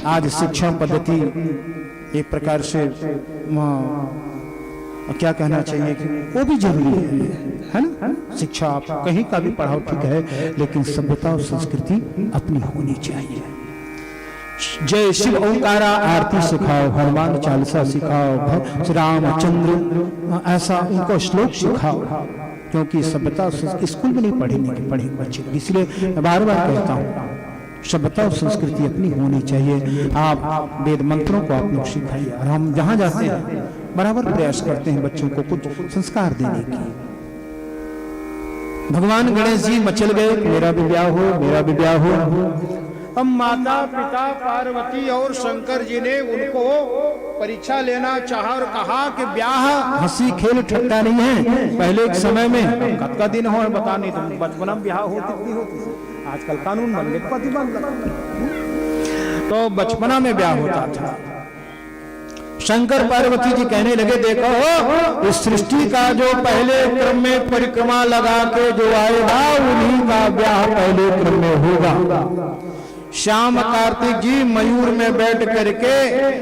S1: आज शिक्षा पद्धति एक प्रकार से क्या कहना चाहिए कि वो भी जरूरी है ना। शिक्षा आप कहीं का भी पढ़ाओ ठीक है, लेकिन सभ्यता और संस्कृति अपनी होनी चाहिए। जय शिव ओंकारा आरती सिखाओ, हनुमान चालीसा सिखाओ, श्री रामचंद्र ऐसा उनको श्लोक सिखाओ, क्योंकि सभ्यता स्कूल में नहीं पढ़ेंगे बच्चे। इसलिए बार बार कहता हूँ सभ्यता और संस्कृति अपनी होनी चाहिए। आप वेद मंत्रों को आप लोग सिखाइए और हम जहाँ जाते हैं बराबर प्रयास करते हैं बच्चों को कुछ संस्कार देने की। भगवान गणेश जी मचल गए मेरा भी ब्याह हो। अब माता पिता पार्वती और शंकर जी ने उनको परीक्षा लेना चाहा और कहा कि ब्याह हंसी खेल ठट्टा नहीं है। पहले एक समय में कब का दिन हो बता नहीं तो बचपन में ब्याह होती, आजकल कानून बन गए प्रतिबंध, तो बचपना में ब्याह होता था। शंकर पार्वती जी कहने लगे देखो इस सृष्टि का जो पहले क्रम में परिक्रमा लगा के जो आएगा उन्हीं का ब्याह पहले क्रम में होगा। श्याम कार्तिक जी मयूर में बैठ करके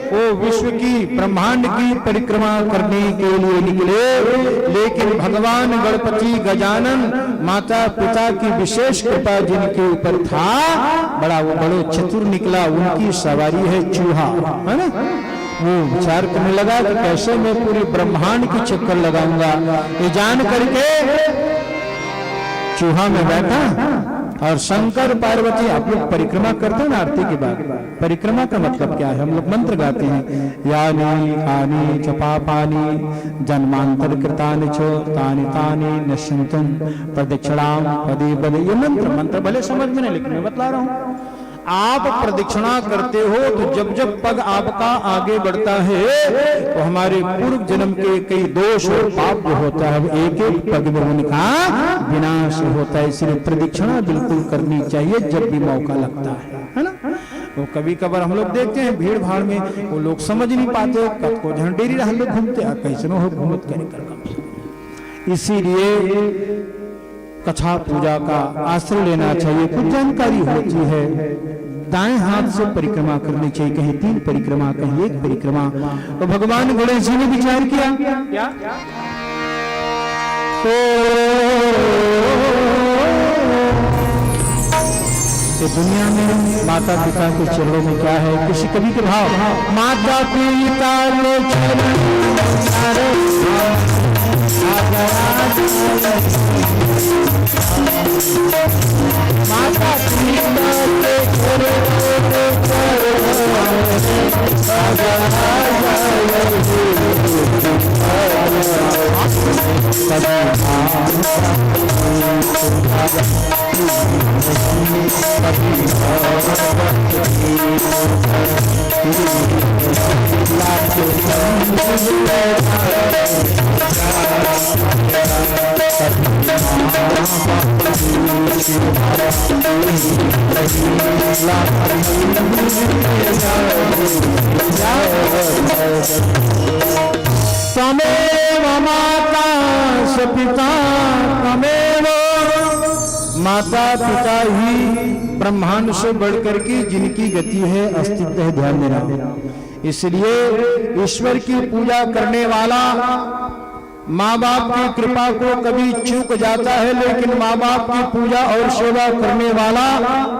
S1: वो विश्व की ब्रह्मांड की परिक्रमा करने के लिए निकले, लेकिन भगवान गणपति गजानन माता पिता की विशेष कृपा जिनके ऊपर था, वो बड़ो चतुर निकला। उनकी सवारी है चूहा, है ना। वो विचार करने लगा कि कैसे मैं पूरी ब्रह्मांड की चक्कर लगाऊंगा। ये जान करके चूहा में बैठा और शंकर पार्वती, आप लोग परिक्रमा करते हैं ना आरती के बाद। परिक्रमा का मतलब क्या है? हम लोग मंत्र गाते हैं, यानी कानी च पापानि जन्मांतर कृतानि च तानि तानि नश्यन्तुम प्रदक्षिणाम पदे पदे। ये मंत्र भले समझ में नहीं, लेकिन मैं बतला रहा हूं। आप प्रदक्षिणा करते हो तो जब जब पग आपका आगे बढ़ता है तो हमारे पूर्व जन्म के कई दोष और पाप जो होता है एक एक पग में उनका विनाश होता है। इसलिए प्रदक्षिणा बिल्कुल करनी चाहिए जब भी मौका लगता है ना। तो कभी कभार हम लोग देखते हैं भीड़ भाड़ में वो लोग समझ नहीं पाते, कब को झंडेरी रहा लोग घूमते, कैसे हो घूमत कर। इसीलिए कथा पूजा का आश्रय लेना चाहिए। कुछ जानकारी होती है, दाएं हाथ से परिक्रमा करनी चाहिए, कहीं 3 परिक्रमा कहीं 1 परिक्रमा। तो भगवान गणेश जी ने विचार किया क्या? तो ये दुनिया में माता पिता के चरणों में क्या है? किसी कवि के भाव, माता पिता के माता तमेव माता स पिता तमेव। माता पिता ही ब्रह्मांड से बढ़कर के जिनकी गति है, अस्तित्व है, ध्यान देना। इसलिए ईश्वर की पूजा करने वाला माँ बाप की कृपा को कभी चूक जाता है, लेकिन माँ बाप की पूजा और सेवा करने वाला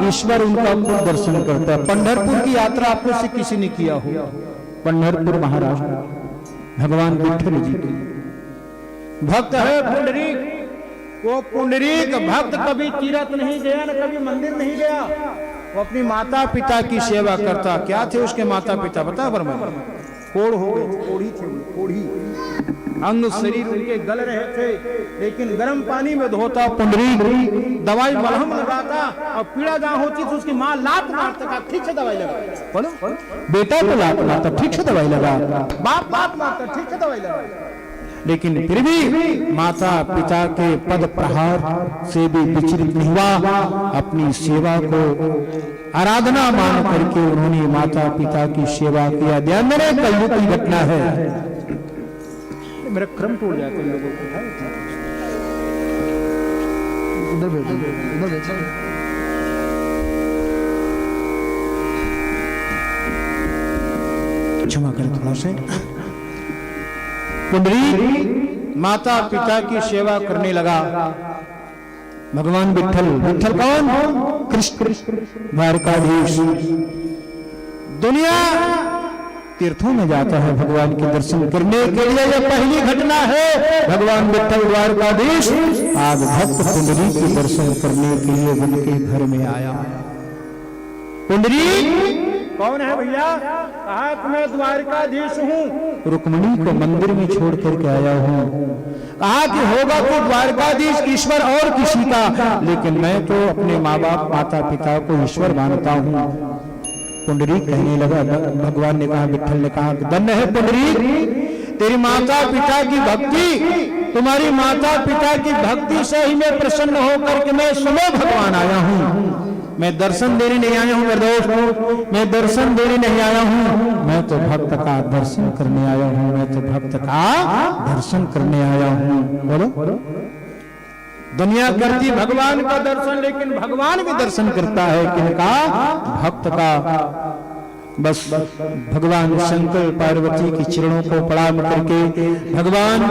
S1: ईश्वर उनका खुद दर्शन करता है। पंढरपुर की यात्रा आपको से किसी ने किया हो? पंढरपुर महाराष्ट्र, भगवान विठल जी की भक्त है पुंडरीक। वो पुंडरीक भक्त कभी तीर्थ नहीं गया, न कभी मंदिर नहीं गया। वो अपनी माता पिता की सेवा करता। क्या थे उसके माता पिता? बता बर्मा, कोढ़ हो गए, कोढ़ी थे, कोढ़ी अंग शरीर उनके गल रहे थे, लेकिन गर्म पानी में धोता पुंडरीक, दवाई मलहम लगाता, और पीड़ा जहां होती तो उसकी माँ लात मारता, ठीक से दवाई लगा। बोलो, बेटा तो लात मारता, ठीक से दवाई लगा। बाप बात मारता, ठीक से दवाई लगा। लेकिन फिर भी माता पिता के पद प्रहार से भी विचलित नहीं हुआ। अपनी सेवा को आराधना मान करके उन्होंने माता पिता की सेवा किया। ध्यान में कलयुग की घटना है। मेरा क्रम टूट जाता है लोगों को। उधर बैठो, उधर बैठो। क्षमा करें थोड़ा से। पुंडरीक माता पिता की सेवा करने लगा। भगवान विठल, विठल कौन? कृष्ण द्वारकाधीश। दुनिया तीर्थों में जाता है भगवान के दर्शन करने के लिए। यह पहली घटना है। भगवान विठल द्वारकाधीश आज भक्त पुंडरीक के दर्शन करने के लिए उनके घर में आया। पुंडरीक कौन है भैया? कहा कि मैं द्वारकाधीश हूँ, रुक्मिणी को मंदिर में छोड़ करके आया हूँ। कहा कि होगा तो द्वारकाधीश ईश्वर और किसी का, लेकिन मैं तो अपने माँ बाप माता पिता को ईश्वर मानता हूँ। पुंडरीक कहने लगा, भगवान ने कहा, विठल ने कहा, धन्य है पुंडरीक, तेरी माता पिता की भक्ति, तुम्हारी माता पिता की भक्ति से ही मैं प्रसन्न होकर के मैं स्वयं भगवान आया हूँ। मैं दर्शन देने नहीं आया हूँ मेरे दोस्त, मैं दर्शन देने नहीं आया हूँ, मैं तो भक्त का दर्शन करने आया हूँ, मैं तो भक्त का दर्शन करने आया हूँ। बोलो, दुनिया करती भगवान का दर्शन, लेकिन भगवान भी दर्शन करता है किनका? भक्त का। बस भगवान शंकर पार्वती के चरणों को प्रणाम करके भगवान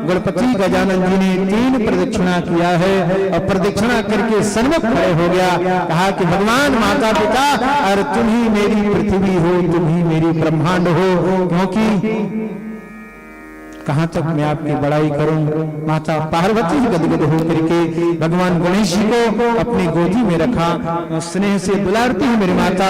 S1: गणपति गजानन जी ने 3 प्रदक्षिणा किया है और प्रदक्षिणा करके सन्मुख खड़े हो गया। कहा कि भगवान माता पिता और तुम ही मेरी पृथ्वी हो, तुम ही मेरी ब्रह्मांड हो, क्योंकि कहां तक मैं आपकी बड़ाई करूं। माता पार्वती गदगद होकर के भगवान गणेश जी को अपनी गोदी में रखा, स्नेह से दुलारती है मेरी माता,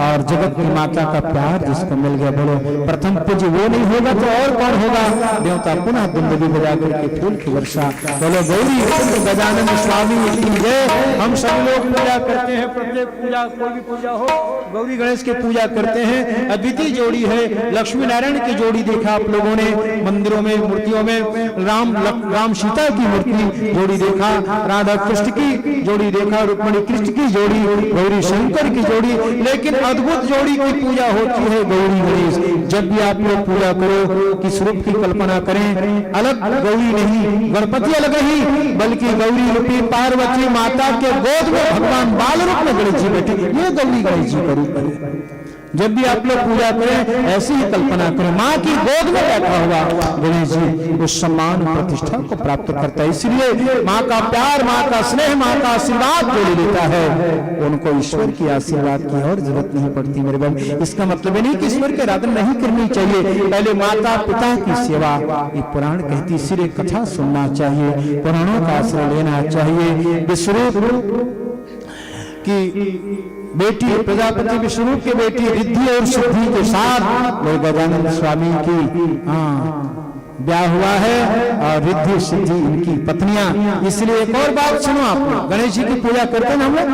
S1: और जगत की माता का प्यार जिसको मिल गया। बोलो प्रथम पूज्य वो नहीं होगा तो और कौन होगा? देवता पुनः दुंदुभी बजा करके फूल की वर्षा। बोलो गौरी गजानन स्वामी की जय। हम सब लोग पूजा करते हैं, प्रत्येक पूजा कोई भी पूजा हो गौरी गणेश की पूजा करते हैं। अद्वितीय जोड़ी है, लक्ष्मी नारायण की जोड़ी देखा आप लोगों ने मंदिरों में, मूर्तियों में। राम सीता की मूर्ति जोड़ी देखा, राधा कृष्ण की जोड़ी देखा, रुक्मिणी कृष्ण की जोड़ी, गौरी शंकर की जोड़ी, लेकिन अद्भुत जोड़ी की पूजा होती है गौरी गणेश। जब भी आप लोग पूजा करो किस रूप की कल्पना करें, अलग गौरी नहीं, गणपति अलग नहीं, बल्कि गौरी रूपी पार्वती माता के गोद में भगवान बाल रूप में गणेश जी बैठे, ये गौरी गणेश जी का रूप है। जब भी आप लोग पूजा करें ऐसी ही कल्पना करें, माँ की गोद में बैठा हुआ गणेश जी उस सम्मान प्रतिष्ठा को प्राप्त करता है। इसलिए माँ का प्यार, माँ का स्नेह, माँ का आशीर्वाद जो ले लेता है उनको ईश्वर की आशीर्वाद की और जरूरत नहीं पड़ती मेरे बहन। इसका मतलब ये नहीं कि ईश्वर की आराधना नहीं करनी चाहिए, पहले माता पिता की सेवा। ये पुराण कहती इसलिए कथा सुनना चाहिए, पुराणों का आश्रय लेना चाहिए। विश्वरूप की बेटी प्रजापति विष्णुरूप की बेटी रिद्धि और सिद्धि के साथ गजानन स्वामी की ब्याह हुआ है और रिद्धि सिद्धि इनकी पत्नियां। इसलिए एक और बात सुनो, आप गणेश जी की पूजा करते हैं हम लोग,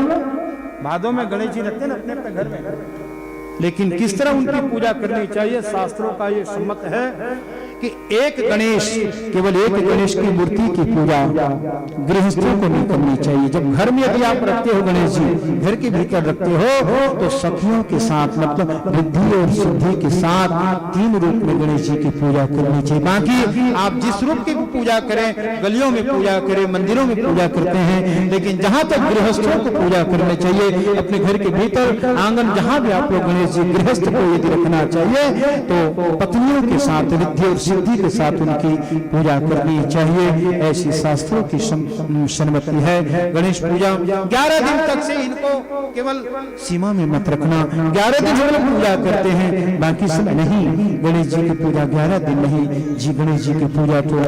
S1: भादों में गणेश जी रखते हैं ना अपने अपने घर में, लेकिन किस तरह उनकी पूजा करनी चाहिए? शास्त्रों का ये सम्मत है कि एक गणेश, केवल एक गणेश की मूर्ति की पूजा गृहस्थों को नहीं करनी चाहिए। जब घर में यदि आप रखते हो गणेश जी, घर के भीतर रखते हो तो सखियों के साथ, मतलब रिद्धि और सिद्धि के साथ 3 रूप में गणेश जी की पूजा करनी चाहिए। बाकी आप जिस रूप की पूजा करें, गलियों में पूजा करें, मंदिरों में पूजा करते हैं, लेकिन जहां तक गृहस्थों को पूजा करनी चाहिए अपने घर के भीतर आंगन, जहां भी आप लोग गणेश जी गृहस्थ को यदि रखना चाहिए तो पत्नियों के साथ रिद्धि और सिद्धि के साथ उनकी पूजा करनी चाहिए। ऐसी शास्त्रों की सम्मति है। गणेश पूजा 11 दिन तक से इनको केवल सीमा में मत रखना। 11 दिन हम लोग पूजा करते हैं, बाकी समय नहीं। गणेश जी की पूजा 11 दिन नहीं जी, गणेश जी की पूजा तो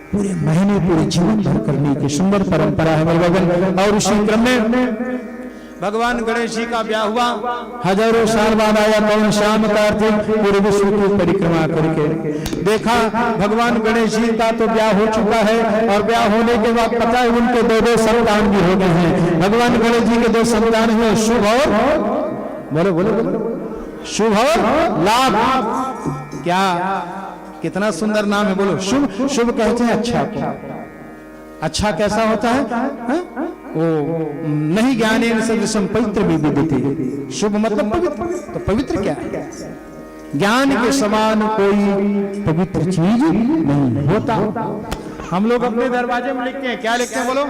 S1: पूरे महीने, पूरे जीवन भर करने की सुंदर परंपरा है मेरे भगवान। और उसी क्रम में भगवान गणेश जी का ब्याह हुआ, हजारों साल बाद आया कौन? शाम कार्तिक पूरे विश्व की परिक्रमा करके देखा भगवान गणेश जी का तो ब्याह हो चुका है, और ब्याह होने के बाद पता है उनके 2 संतान भी हो गए हैं। भगवान गणेश जी के 2 संतान हुए, शुभ और बोलो बोलो बोलो शुभ और लाभ। क्या कितना सुंदर नाम है, बोलो शुभ। शुभ कहते हैं अच्छा को। अच्छा कैसा होता है? वो नहीं ज्ञानेन सदृशं पवित्र विद्यते। शुभ मतलब पवित्र, तो पवित्र क्या है? ज्ञान के समान कोई पवित्र चीज नहीं होता। हम लोग अपने दरवाजे में लिखते हैं, क्या लिखते हैं बोलो?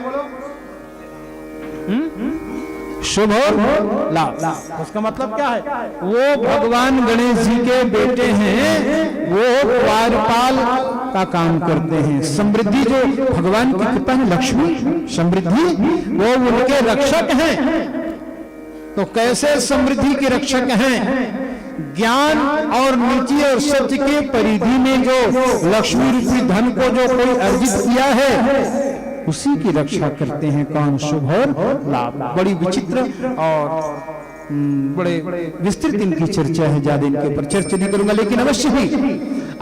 S1: शुभ और लाभ। उसका मतलब क्या है? वो भगवान गणेश जी के बेटे हैं, वो द्वारपाल का काम करते हैं। समृद्धि जो भगवान की कृपा है, लक्ष्मी समृद्धि, वो उनके रक्षक हैं। तो कैसे समृद्धि के रक्षक हैं? ज्ञान और नीति और सत्य के परिधि में जो लक्ष्मी रूपी धन को जो कोई अर्जित किया है उसी की रक्षा करते हैं। कौन? शुभ और लाभ। बड़ी विचित्र और बड़े विस्तृत इनकी चर्चा है, ज्यादा इनके ऊपर चर्चा नहीं करूंगा, लेकिन अवश्य ही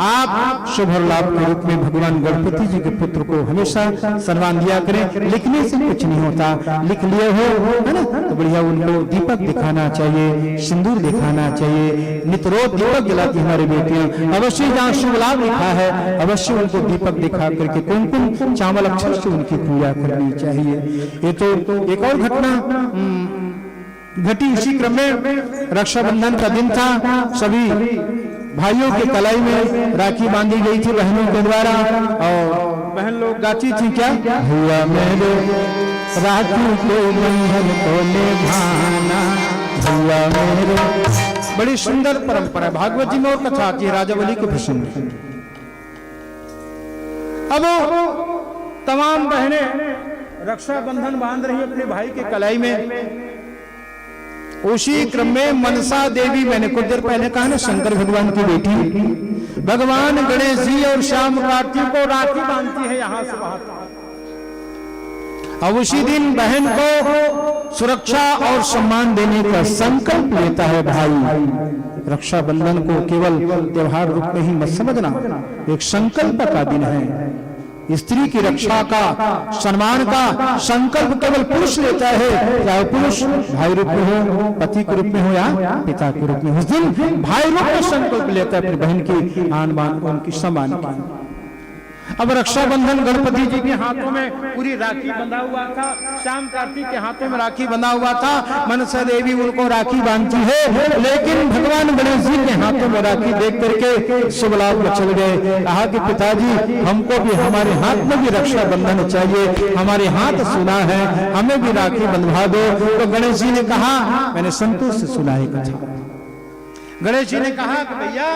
S1: आप शुभ और लाभ के रूप में भगवान गणपति जी के पुत्र को हमेशा सम्मान दिया करें। लिखने से कुछ नहीं होता, लिख लिए हो है ना, तो बढ़िया उनको दीपक दिखाना चाहिए, सिंदूर दिखाना चाहिए। नित्रोज दीपक जलाती हमारी बेटियां। अवश्य जहाँ शुभ लाभ लिखा है अवश्य उनको दीपक दिखा करके कुमकुम चावल अक्षर से उनकी पूजा करनी चाहिए। ये तो एक और घटना घटी इसी क्रम में। रक्षाबंधन का दिन था, सभी भाइयों के कलाई में राखी बांधी गई थी बहनों के द्वारा, और
S2: बहन लोग गाती थी क्या?
S1: भैया मेरे राखी के बंधन को निभाना, भैया मेरे।
S2: बड़ी सुंदर परंपरा है। भागवत जी में और कथा आती है राजावली के प्रसंग में। अब तमाम बहनें रक्षाबंधन बांध रही अपने भाई के कलाई में। उसी क्रम में मनसा देवी, मैंने कुछ देर पहले कहा ना, शंकर भगवान की बेटी, भगवान गणेश जी और श्याम कार्तिक को राखी बांधती है यहां से वहां। अब उसी दिन बहन को सुरक्षा और सम्मान देने का संकल्प लेता है भाई। रक्षाबंधन को केवल त्योहार रूप में ही मत समझना, एक संकल्प का दिन है। स्त्री की रक्षा का, सम्मान का संकल्प केवल पुरुष लेता है, चाहे पुरुष भाई रूप में हो, पति के रूप में हो या पिता के रूप में। उस दिन भाई रूप में संकल्प लेता है अपनी बहन की आन बान को, उनकी सम्मान की। अब रक्षाबंधन गणपति जी के हाथों में पूरी राखी बंधा हुआ था, श्याम कार्तिक के हाथों में राखी बंधा हुआ था। मनसा देवी उनको राखी बांधती है, लेकिन भगवान गणेश जी के हाथों में राखी देख करके शुभ लाभ में चल गए। कहा कि पिताजी हमको भी हमारे हाथ में भी रक्षाबंधन चाहिए, हमारे हाथ सुना है, हमें भी राखी बंधवा दो। तो गणेश जी ने कहा, मैंने संतोष से सुना है कथा, गणेश जी ने कहा कि भैया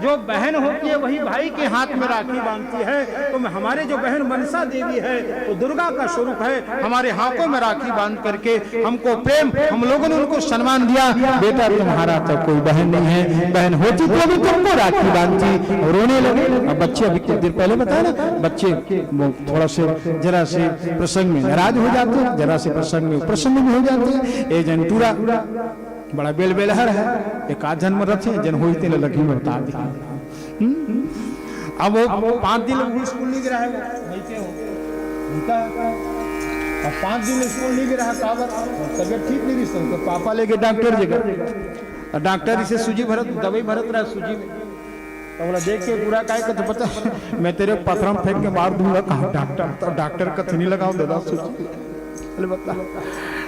S2: जो बहन होती है वही भाई के हाथ में राखी बांधती है, तो हमारे जो बहन मनसा देवी है वो दुर्गा का स्वरूप है, हमारे हाथों में राखी बांध करके हमको प्रेम, हम लोगों ने उनको सम्मान दिया। बेटा तुम्हारा तो कोई बहन नहीं है, बहन होती तो अभी तुमको राखी बांधती। और रोने लगे। अब बच्चे, अभी कुछ देर पहले बताया ना, बच्चे थोड़ा से जरा से प्रसंग में नाराज हो जाते हैं, जरा से प्रसंग में प्रसन्न में हो जाते हैं। ए जंतुरा बड़ा बेल बेलहर है, एक आध जन्म रथे जन होई तेल लगी में बता दी। अब वो 5 दिन वो स्कूल नहीं गिरा है, अब 5 दिन स्कूल नहीं गिरा है, तबियत ठीक नहीं रही, तो पापा लेके डॉक्टर जगह, डॉक्टर इसे सूजी भरत, दवाई भरत रहा सूजी में। तो बोला देख के पूरा काय का, तो पता मैं तेरे पथरा में फेंक के मार दूंगा। कहा डॉक्टर, तो डॉक्टर कथ नहीं लगाओ दादा सूजी, बता।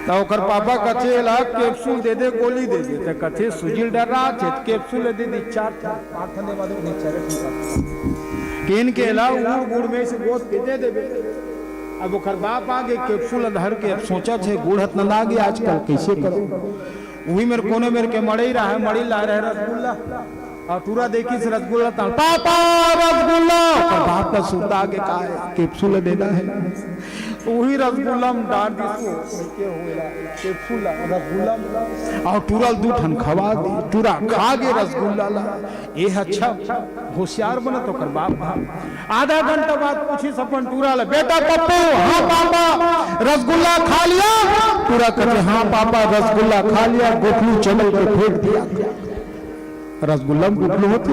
S2: तो ओकर पापा कथे ला कैप्सूल दे दे, गोली दे दे, तो कथे सुजिल डर रहा थे, कैप्सूल दे दी 4 थने बाद नहीं चले ठीक केन के ला गुड़ में से गोद के दे दे। अब ओकर बाप आगे कैप्सूल धर के अब सोचा थे गुड़ हत न लागे आजकल कैसे करो। वही मेरे कोने मेरे के मड़ई रहा है, मड़ी ला रहे रसगुल्ला, और पूरा देखी से रसगुल्ला ताल, पापा रसगुल्ला, और बाप का सूता आगे कहा है कैप्सूल देना है। वही रसगुल्ला में डाल दी और तुरल 2 ठन खवा दी, पूरा खा गे रसगुल्ला ला। ये अच्छा होशियार बना तो कर बाप। आधा घंटा बाद पूछी सपन टूरा ला, बेटा पप्पू, हाँ पापा रसगुल्ला खा लिया? पूरा कहते हाँ पापा रसगुल्ला खा लिया, गोखलू चमल के फेंक दिया। रसगुल्ला में गोखलू होती,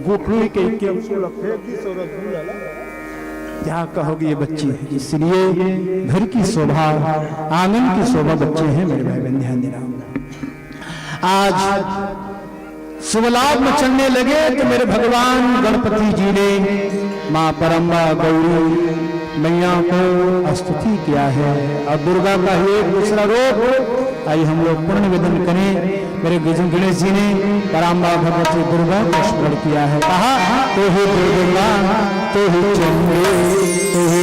S2: गोखलू के फेंक दी, सो रसगुल्ला ला। क्या कहोगे ये बच्चे हैं, इसलिए घर की शोभा, आंगन की शोभा बच्चे हैं। मेरे भाई बहन ध्यान देना। आज शुभ लाभ मचलने लगे तो मेरे भगवान गणपति जी ने माँ परम्बा गौरी मैया को स्तुति किया है। और दुर्गा का ही एक दूसरा रूप, आइए हम लोग पुण्य निवेदन करें। मेरे गणेश जी ने परम्बा भगवती दुर्गा का स्मरण किया है। कहा तो ही दुर्गा, तो ही चंद्र, तो ही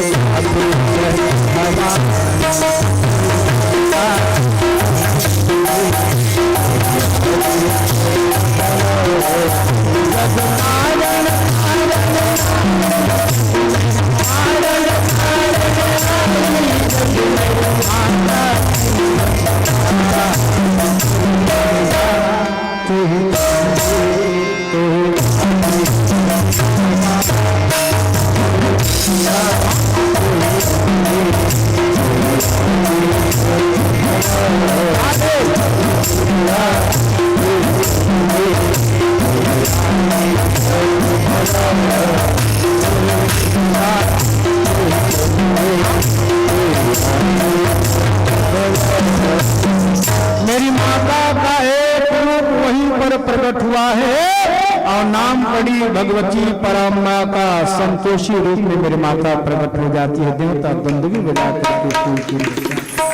S2: मेरी माता का एक रूप वहीं पर प्रकट हुआ है और नाम पड़ी भगवती परम्बा का संतोषी रूप में मेरी माता प्रकट हो जाती है। देवता बंदगी बजा करके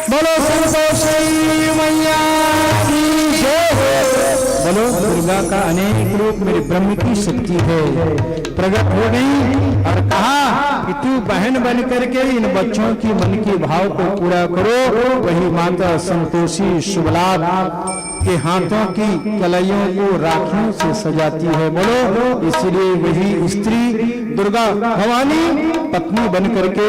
S2: बोलो संतोषी मैया की जय। बोलो दुर्गा का अनेक रूप मेरे ब्रह्म की शक्ति है प्रकट हो गई और कहा कि तू बहन बन करके इन बच्चों की मन के भाव को पूरा करो। वही माता संतोषी शुभलाभ के हाथों की कलाइयों को राखियों से सजाती है। बोलो इसलिए वही स्त्री दुर्गा भवानी पत्नी बन करके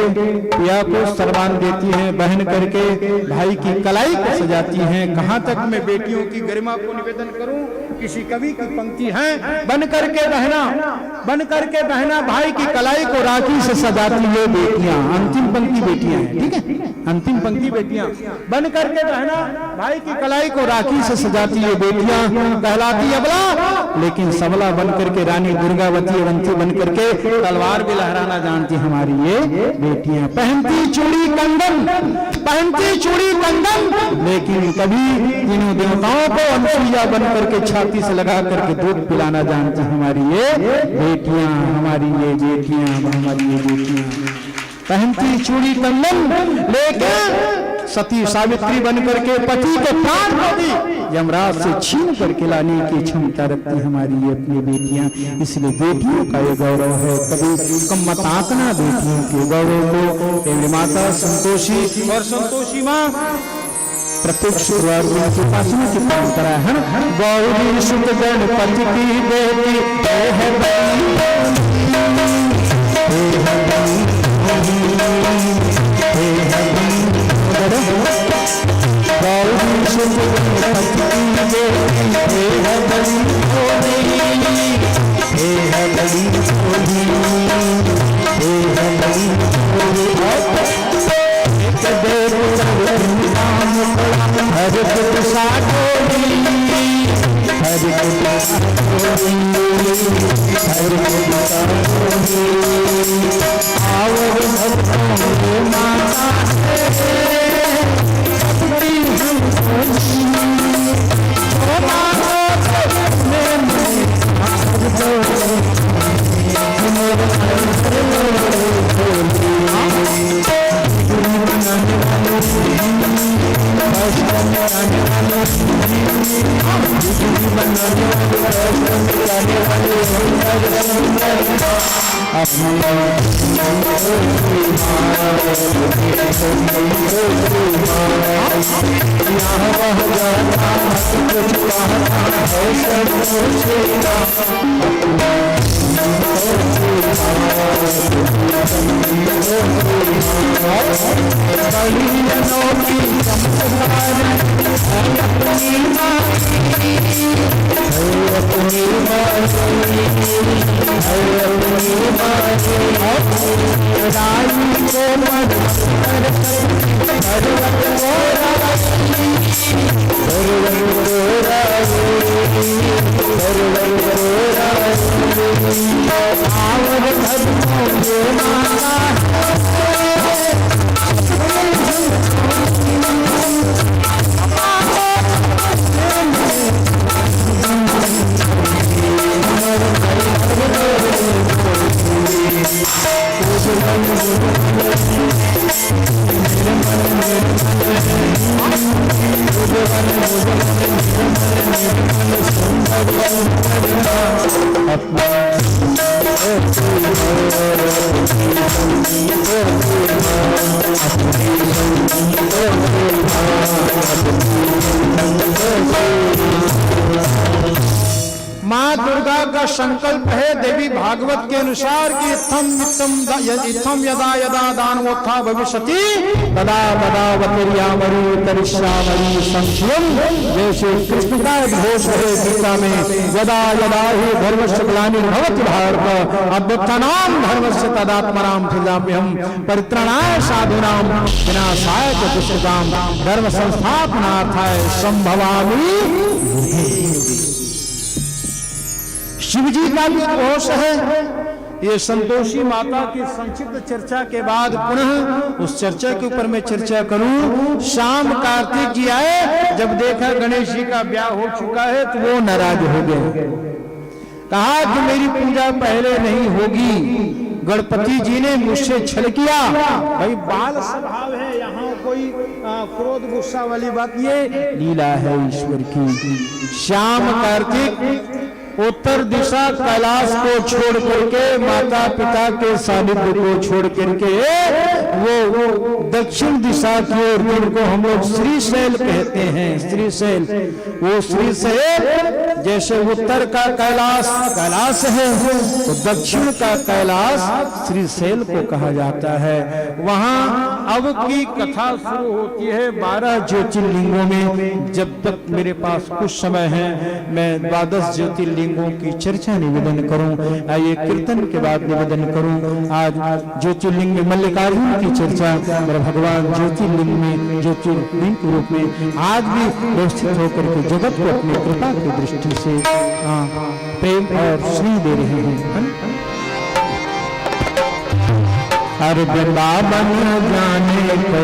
S2: पिया को सम्मान देती है, बहन करके भाई की कलाई को सजाती है। कहाँ तक मैं बेटियों की गरिमा को निवेदन करूं? किसी कवि की पंक्ति है, बन करके बहना भाई की कलाई को राखी से सजाती है बेटियां। अंतिम पंक्ति बेटियां हैं, ठीक है, अंतिम पंक्ति बेटियां। बन करके बहना भाई की कलाई को राखी से सजाती है बेटियां, कहलाती अबला लेकिन सबला बन करके रानी दुर्गावती अवंती बन करके तलवार भी लहराना जानती हमारी ये बेटियां। पहनती चूड़ी कंगन लेकिन कभी तीनों देवताओं को अनुसुईया बन करके छाती से लगा करके दूध पिलाना जानती हमारी ये बेटियां, हमारी ये बेटियां, हमारी ये बेटियां। पहनती चूड़ी कंगन लेकिन सती सावित्री बन करके पति के प्राण को भी यमराज से छीन करके लाने की क्षमता रखती हमारी ये अपनी बेटियां। इसलिए बेटियों का ये गौरव है, कभी कम मत आंकना बेटियों के गौरव को। मेरी माता संतोषी और संतोषी माँ प्रत्येक शुक्रवार की उपासना की परंपरा है। गौरी सुत गणपति की बेटी है माँ दुर्गा का संकल्प है देवी भागवत के अनुसार कि इत्थम यदा यदा दानवोत्था भविष्यति तदा तदा वतिर्यामरि तरिष्यामि संशयम्। जैसे कृष्ण का घोष है गीता में, यदा यदा ही धर्मस्य ग्लानिर्भवति भारत अभ्युत्थानं धर्मस्य तदात्मनां सृजाम्यहम् परित्राणाय साधूनां विनाशाय च दुष्कृतां धर्म संस्थापनार्थाय संभवामि। शिव जी का भी घोष है। ये संतोषी माता की संक्षिप्त चर्चा के बाद पुनः उस चर्चा के ऊपर मैं चर्चा करूं। शाम कार्तिक जी आए, जब देखा गणेश जी का ब्याह हो चुका है तो वो नाराज हो गए। कहा कि मेरी पूजा पहले नहीं होगी। गणपति जी ने मुझसे छल किया, भाई बाल स्वभाव है, यहाँ
S1: कोई क्रोध गुस्सा वाली बात, ये लीला है ईश्वर की। श्याम कार्तिक उत्तर दिशा कैलाश को छोड़ करके, माता पिता के सानिध्य को छोड़ करके वो दक्षिण दिशा की ओर, जिनको हम लोग श्रीशैल कहते हैं, श्रीशैल, वो श्रीशैल जैसे उत्तर का कैलाश कैलाश है, तो दक्षिण का कैलाश श्रीशैल को कहा जाता है। वहां अब की कथा शुरू होती है 12 ज्योतिर्लिंगों में। जब तक मेरे पास कुछ समय है, मैं 12 ज्योतिर्लिंगों की चर्चा निवेदन करूं। आइए कीर्तन के बाद निवेदन करूं। आज ज्योतिर्लिंग में मल्लिकार्जुन की चर्चा, मेरा भगवान ज्योतिर्लिंग में, ज्योतिर्लिंग के रूप में आज भी व्यवस्थित होकर के जगत को अपनी कृपा की दृष्टि से प्रेम और स्नेह दे रहे हैं। हर वृंदावन जाने को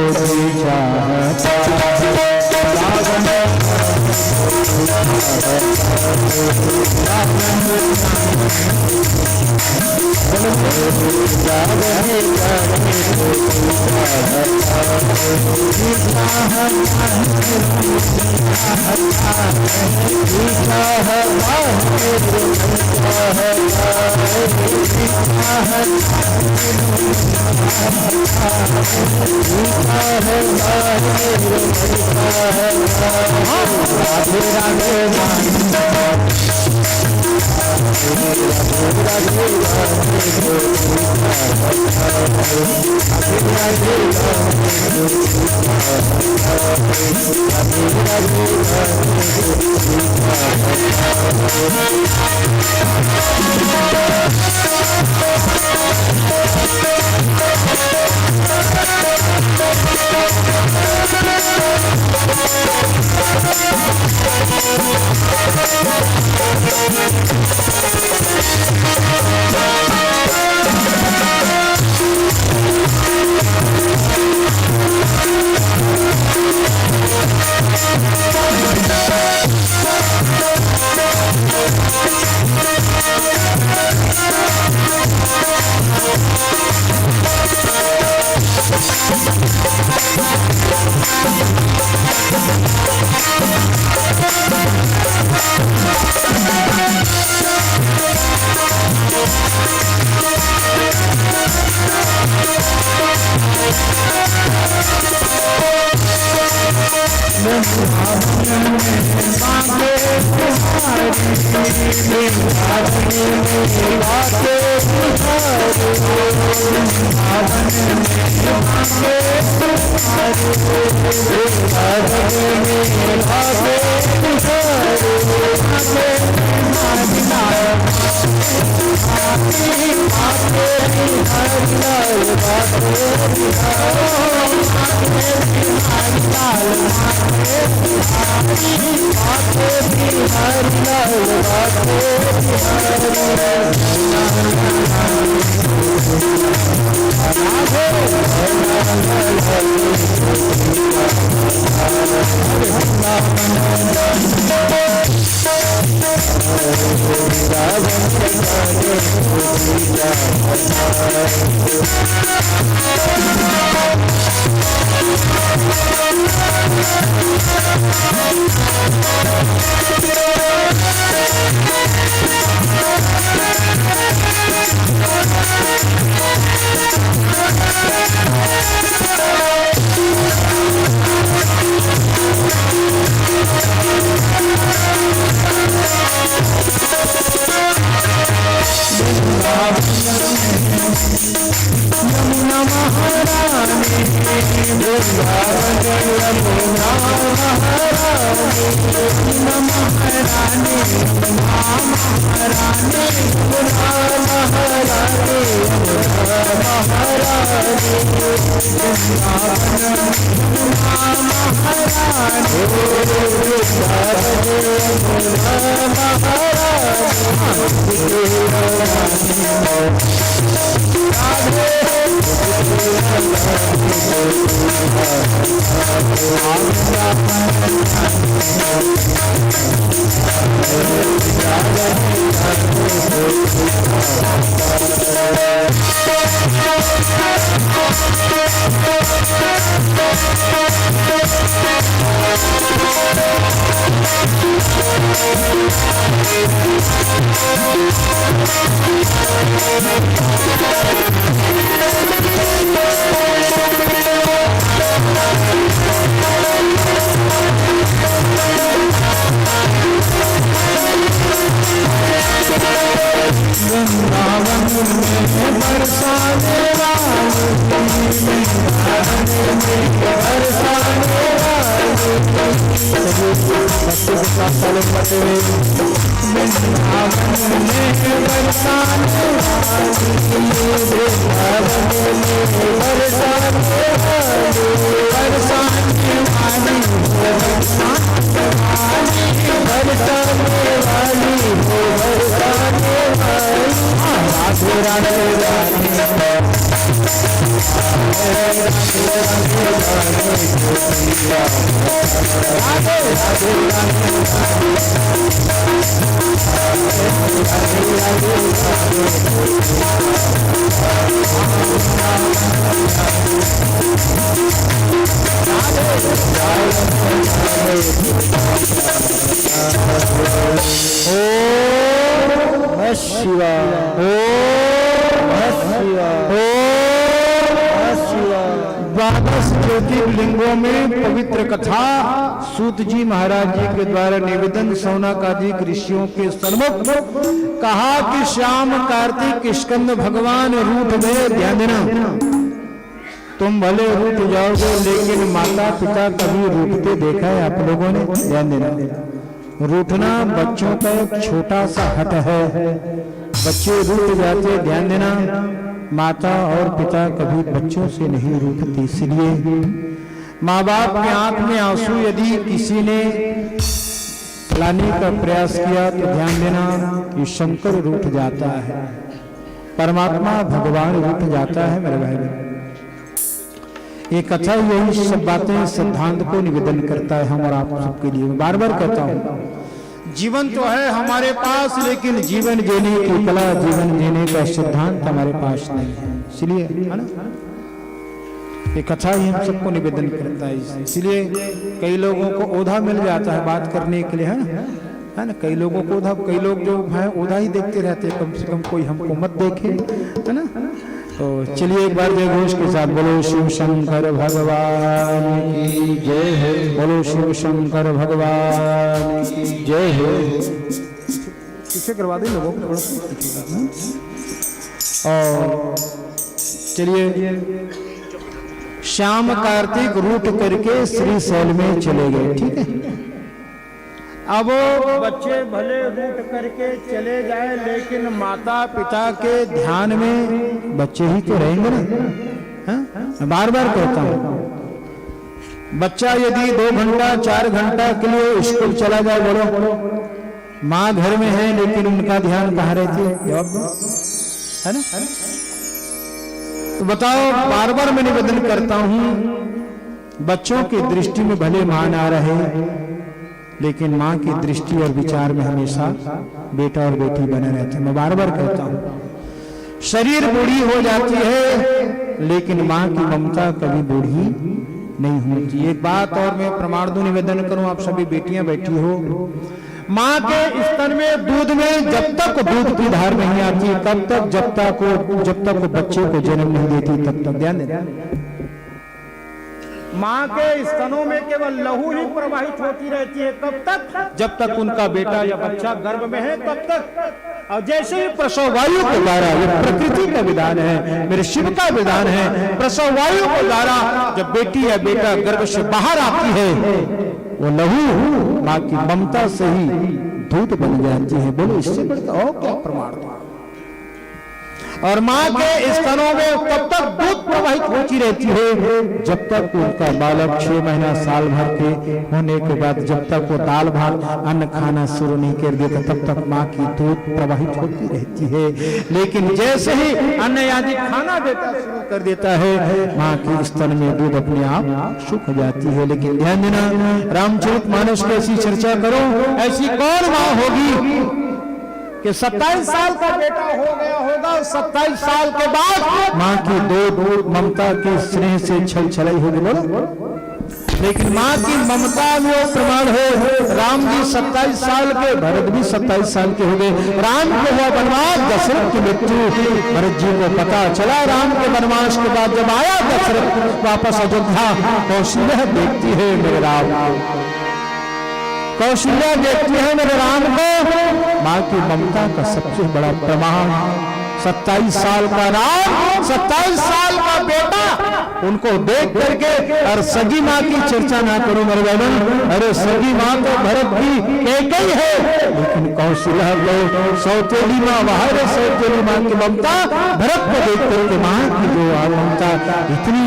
S3: Thank you.
S1: ज्योतिर्लिंगों में पवित्र कथा सूत जी महाराज जी के द्वारा निवेदन सौनकादिक ऋषियों के सन्मुख कहा कि श्याम कार्तिक स्कंद भगवान रूठ गए, ध्यान देना। तुम भले रूठ जाओगे लेकिन माता पिता कभी रूठते देखा है आप लोगों ने? ध्यान देना। रूठना बच्चों का एक छोटा सा हट है, बच्चे रूठ जाते, ध्यान देना। माता और पिता कभी बच्चों से नहीं रूठते, इसलिए माँ बाप के आंख में आंसू यदि किसी ने लाने का प्रयास किया तो ध्यान देना कि शंकर रूठ जाता है, परमात्मा भगवान रूठ जाता है मेरे भाई बहन। ये कथा यही सब बातें सिद्धांत को निवेदन करता है हम और आप सबके लिए। बार बार कहता हूँ, जीवन तो है हमारे पास लेकिन जीवन जीने की कला, जीवन जीने का सिद्धांत हमारे पास नहीं है, इसलिए है ना ये कथा ही हम सबको निवेदन करता है। इसलिए कई लोगों को ओधा मिल जाता है बात करने के लिए, है ना। कई लोगों को ओधा, कई लोग जो है ओधा ही देखते रहते हैं, कम से कम कोई हमको मत देखे, है ना। तो चलिए एक बार जय घोष के साथ बोलो शिव शंकर भगवान की जय हो, बोलो शिव शंकर भगवान की जय हो। पीछे करवा दें लोगों को थोड़ा। और चलिए, श्याम कार्तिक रूठ करके श्रीशैल में चले गए, ठीक है। अब बच्चे भले रूठ करके चले जाए लेकिन माता पिता के ध्यान में बच्चे ही तो रहेंगे ना। मैं बार बार कहता हूं, बच्चा यदि 2 घंटा 4 घंटा के लिए स्कूल चला जाए, बोलो माँ घर में है लेकिन उनका ध्यान कहाँ रहती है? जवाब दो, है ना। तो बताओ, बार बार मैं निवेदन करता हूं, बच्चों की दृष्टि में भले मां ना रहे लेकिन मां की दृष्टि और विचार में हमेशा बेटा और बेटी बने रहते हैं। मैं बार बार कहता हूं, शरीर बूढ़ी हो जाती है लेकिन मां की ममता कभी बूढ़ी नहीं होती। एक बात और मैं प्रमाण दूं, निवेदन करूं, आप सभी बेटियां बैठी हो, मां के स्तन में दूध में जब तक दूध की धार नहीं आती तब तक, जब तक वो बच्चे को जन्म नहीं देती तब तक, ध्यान देना। मां के स्तनों में केवल लहू ही प्रवाहित होती रहती है कब तक? जब तक उनका बेटा या बच्चा गर्भ में है तब तक। और जैसे ही प्रसव वायु के द्वारा, ये प्रकृति का विधान है, मेरे शिव का विधान है, प्रसव वायु के द्वारा जब बेटी या बेटा गर्भ से बाहर आती है, वो लहू मां की ममता से ही दूध बन जाती है। बोलो इससे बढ़कर और क्या प्रमाण? और मां के स्तनों में तब तक दूध प्रवाहित होती रहती है जब तक उनका बालक 6 महीना साल भर के होने के बाद, जब तक वो दाल भात अन्न खाना शुरू नहीं कर देता तब तक मां की दूध प्रवाहित होती रहती है। लेकिन जैसे ही अन्न आदि खाना देता शुरू कर देता है, मां के स्तन में दूध अपने आप सूख जाती है। लेकिन ध्यान देना, रामचरितमानस की ऐसी चर्चा करो, ऐसी कौन मां होगी
S2: कि 27 साल का बेटा हो गया होगा, 27 साल के बाद माँ की दो ममता के स्नेह से छल छलाई होगी। बोलो, लेकिन माँ की ममता में वो प्रमाण है। राम जी 27 साल के, भरत भी 27 साल के हो गए। राम को हुआ वनवास, दशरथ की मृत्यु। भरत जी को पता चला राम के वनवास के बाद जब आया दशरथ वापस अयोध्या, कौशल्या देखती है मेरे राम, कौशल्या देखती है मेरे राम को। माँ की ममता का सबसे बड़ा प्रमाण 27 साल का राम, 27 साल का बेटा, उनको देख करके। और सगी माँ की चर्चा ना करूं मेरे बहन, अरे सगी माँ तो भरत की एक ही है, लेकिन कौशल्या को सौतेली माँ वहां है। सौतेली माँ की ममता भरत को देख करके माँ की जो ममता इतनी,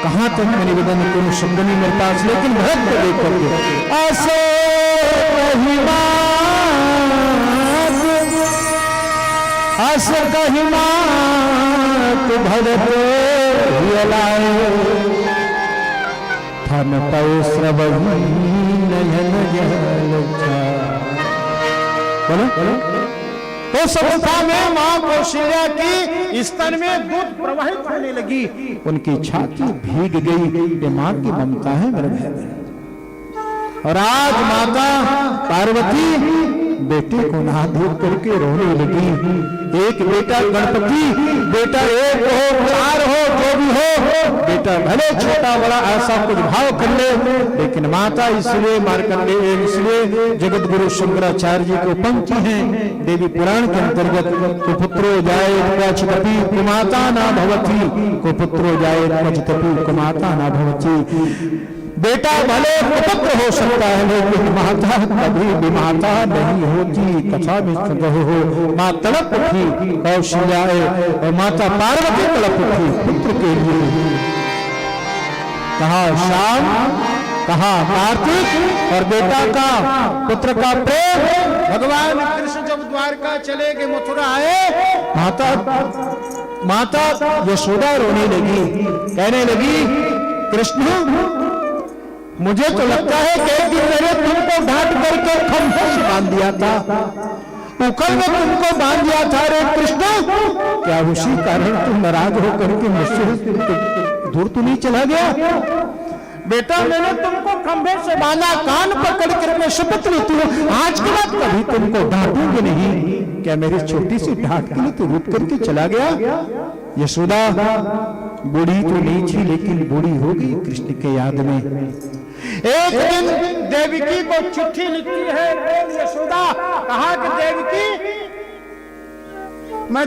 S2: कहां तक मैं निवेदन करूं, शब्द नहीं मेरे पास, लेकिन भरत को देख करके ऐसे अस कही मात भरत लाए, थन पय श्रवही नयन जल बोलो। तो सभा में मां कौशल्या की स्तन में दूध प्रवाहित होने लगी, उनकी छाती भीग गई। ये मां की ममता है मेरे भाई। और आज माता पार्वती बेटे को नहा धो करके रोने लगी। एक बेटा गणपति, बेटा एक हो, चार हो, जो भी हो, बेटा भले छोटा बड़ा ऐसा कुछ भाव कर ले, लेकिन माता इसलिए मार्कंडेय, इसलिए जगत गुरु शंकराचार्य जी को पंक्ति है देवी पुराण के अंतर्गत, कुपुत्रो जाए क्वचिदपि कुमाता न भवति, कुपुत्रो जाए क्वचिदपि कुमाता न भवति। बेटा भले कुपुत्र हो सकता है, लेकिन माता कभी भी माता नहीं होती। कथा में हो माँ तड़प उठी कौशल्या, और माता पार्वती तड़प उठी पुत्र के लिए। कहा श्याम, कहा कार्तिक, और बेटा का पुत्र का प्रेम। भगवान कृष्ण जब द्वारका चले गए, मथुरा आए, माता यशोदा रोने लगी, कहने लगी कृष्ण मुझे तो लगता है कि एक दिन मैंने तुमको डांट करके खंभे से बांध दिया था, उकल में तुमको बांध दिया था। रे कृष्ण, क्या उसी कारण तुम नाराज होकर के मुझसे दूर तो नहीं चला गया? बेटा मैंने तुमको खंभे से बांधा, कान पकड़ कर मैं शपथ लेती हूँ आज के बाद कभी तुमको डांटूंगी नहीं। क्या मेरी छोटी सी डांट के लिए तू रूठ करके चला गया? यशोदा बूढ़ी तो नहीं थी, लेकिन बूढ़ी होगी कृष्ण के याद में। एक दिन देवकी को चिट्ठी लिखती है यशोदा, कहा कि देवकी मैं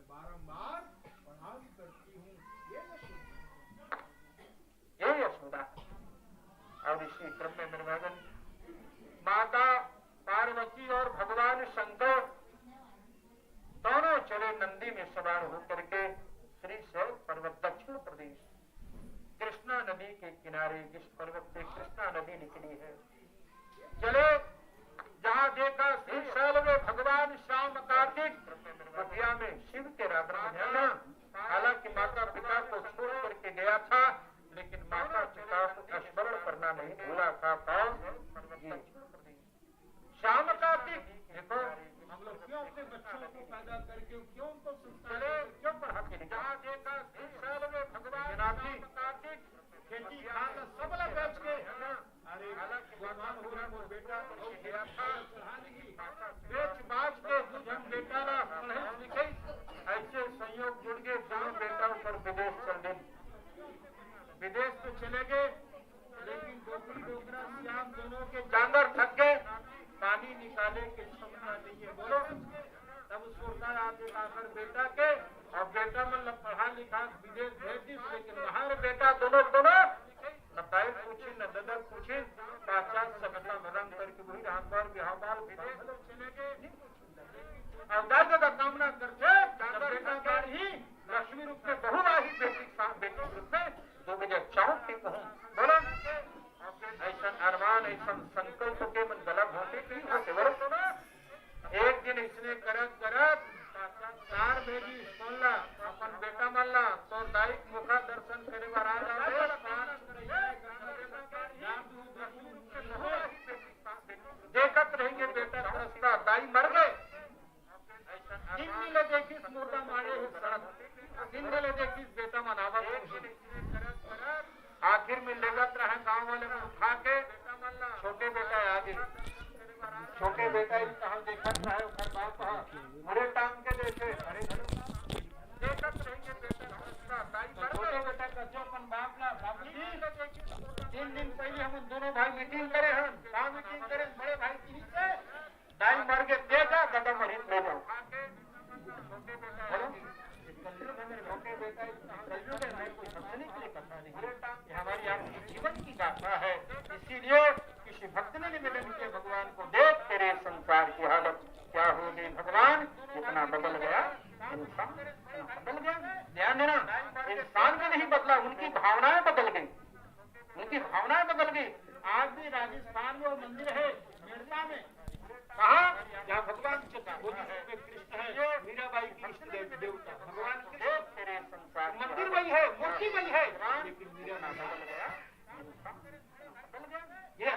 S2: बारंबार प्रणाम करती हूँ। ये यशोदा। और इसी क्रम में निर्वाचन माता पार्वती और भगवान शंकर दोनों चले नंदी में सवार होकर के श्रीशैल पर्वत दक्षिण प्रदेश कृष्णा नदी के किनारे, जिस पर्वत से कृष्णा नदी निकली है, चले। जहाँ देखा श्रीशैल में भगवान श्याम कार्तिक, कुटिया में शिव के राधा ध्यान। हालांकि माता पिता को छोड़ करके गया था, लेकिन माता पिता को स्मरण करना नहीं भूला था। कौन? श्याम कार्तिक। देखो हम लोग क्यों अपने बच्चों को पैदा करके क्यों उनको चले, क्यों पढ़ाते? जहाँ देखा श्रीशैल में भगवान कार्तिक
S3: निकाले कि क्षमता नहीं है। बोलो तब सोचता आगे आकर बेटा के, और बेटा मतलब पढ़ा लिखा विदेश भेज दी, लेकिन वहां बेटा दोनों न दाई पूछी न दादा पूछी, पाचार सकता रंग करके वही हाथ बार बिहार बाल चले गए। और दादा कामना करते बेटा बार ही लक्ष्मी रूप में बहु आई बेटी रूप में 2004 के कहूँ। बोलो ऐसा अरमान ऐसा संकल्प के मन गलत होते नहीं होते। बोलो एक दिन इसने करत चार बेटी सोलला अपन बेटा मल्ला तो दाई मुखा दर्शन करे बार आ जाए देखत रहेंगे बेटा रास्ता दाई मर गए। दिन मिले देखी मुर्दा मारे सड़क, दिन मिले देखी बेटा मनावत, आखिर में लेगत रहे गाँव वाले को उठा के छोटे बेटा आगे छोटे बेटा ही कहा देखत रहे उधर बाप मुरे टांग के देखे देखत रहेंगे बेटा रास्ता दाई मर गए। बेटा कचो अपन बाप ला बाबूजी 3 दिन पहले हम दोनों भाई मीटिंग करे हैं, कहाँ मीटिंग करे बड़े भाई की से दाई मर के दे जा कदम मरीज ले जाओ। छोटे बेटा कोई समझने के लिए करता नहीं, हमारी आपकी जीवन की गाथा है। इसीलिए किसी भक्त ने निवेदन किया भगवान को, देख तेरे संसार की हालत क्या हो गई भगवान, कितना बदल गया इंसान, बदल गया। ध्यान देना इंसान भी नहीं बदला, उनकी भावनाएं बदल गई, उनकी भावनाएं बदल गई। आज भी राजस्थान में वो मंदिर है मेड़ता में, कहा जहाँ भगवान कृष्ण है, मीराबाई की इष्ट देवता भगवान कृष्ण, तेरे संसार मंदिर वही है, मूर्ति वही है, लेकिन मीरा नाम बदल गया, बदल गया। ये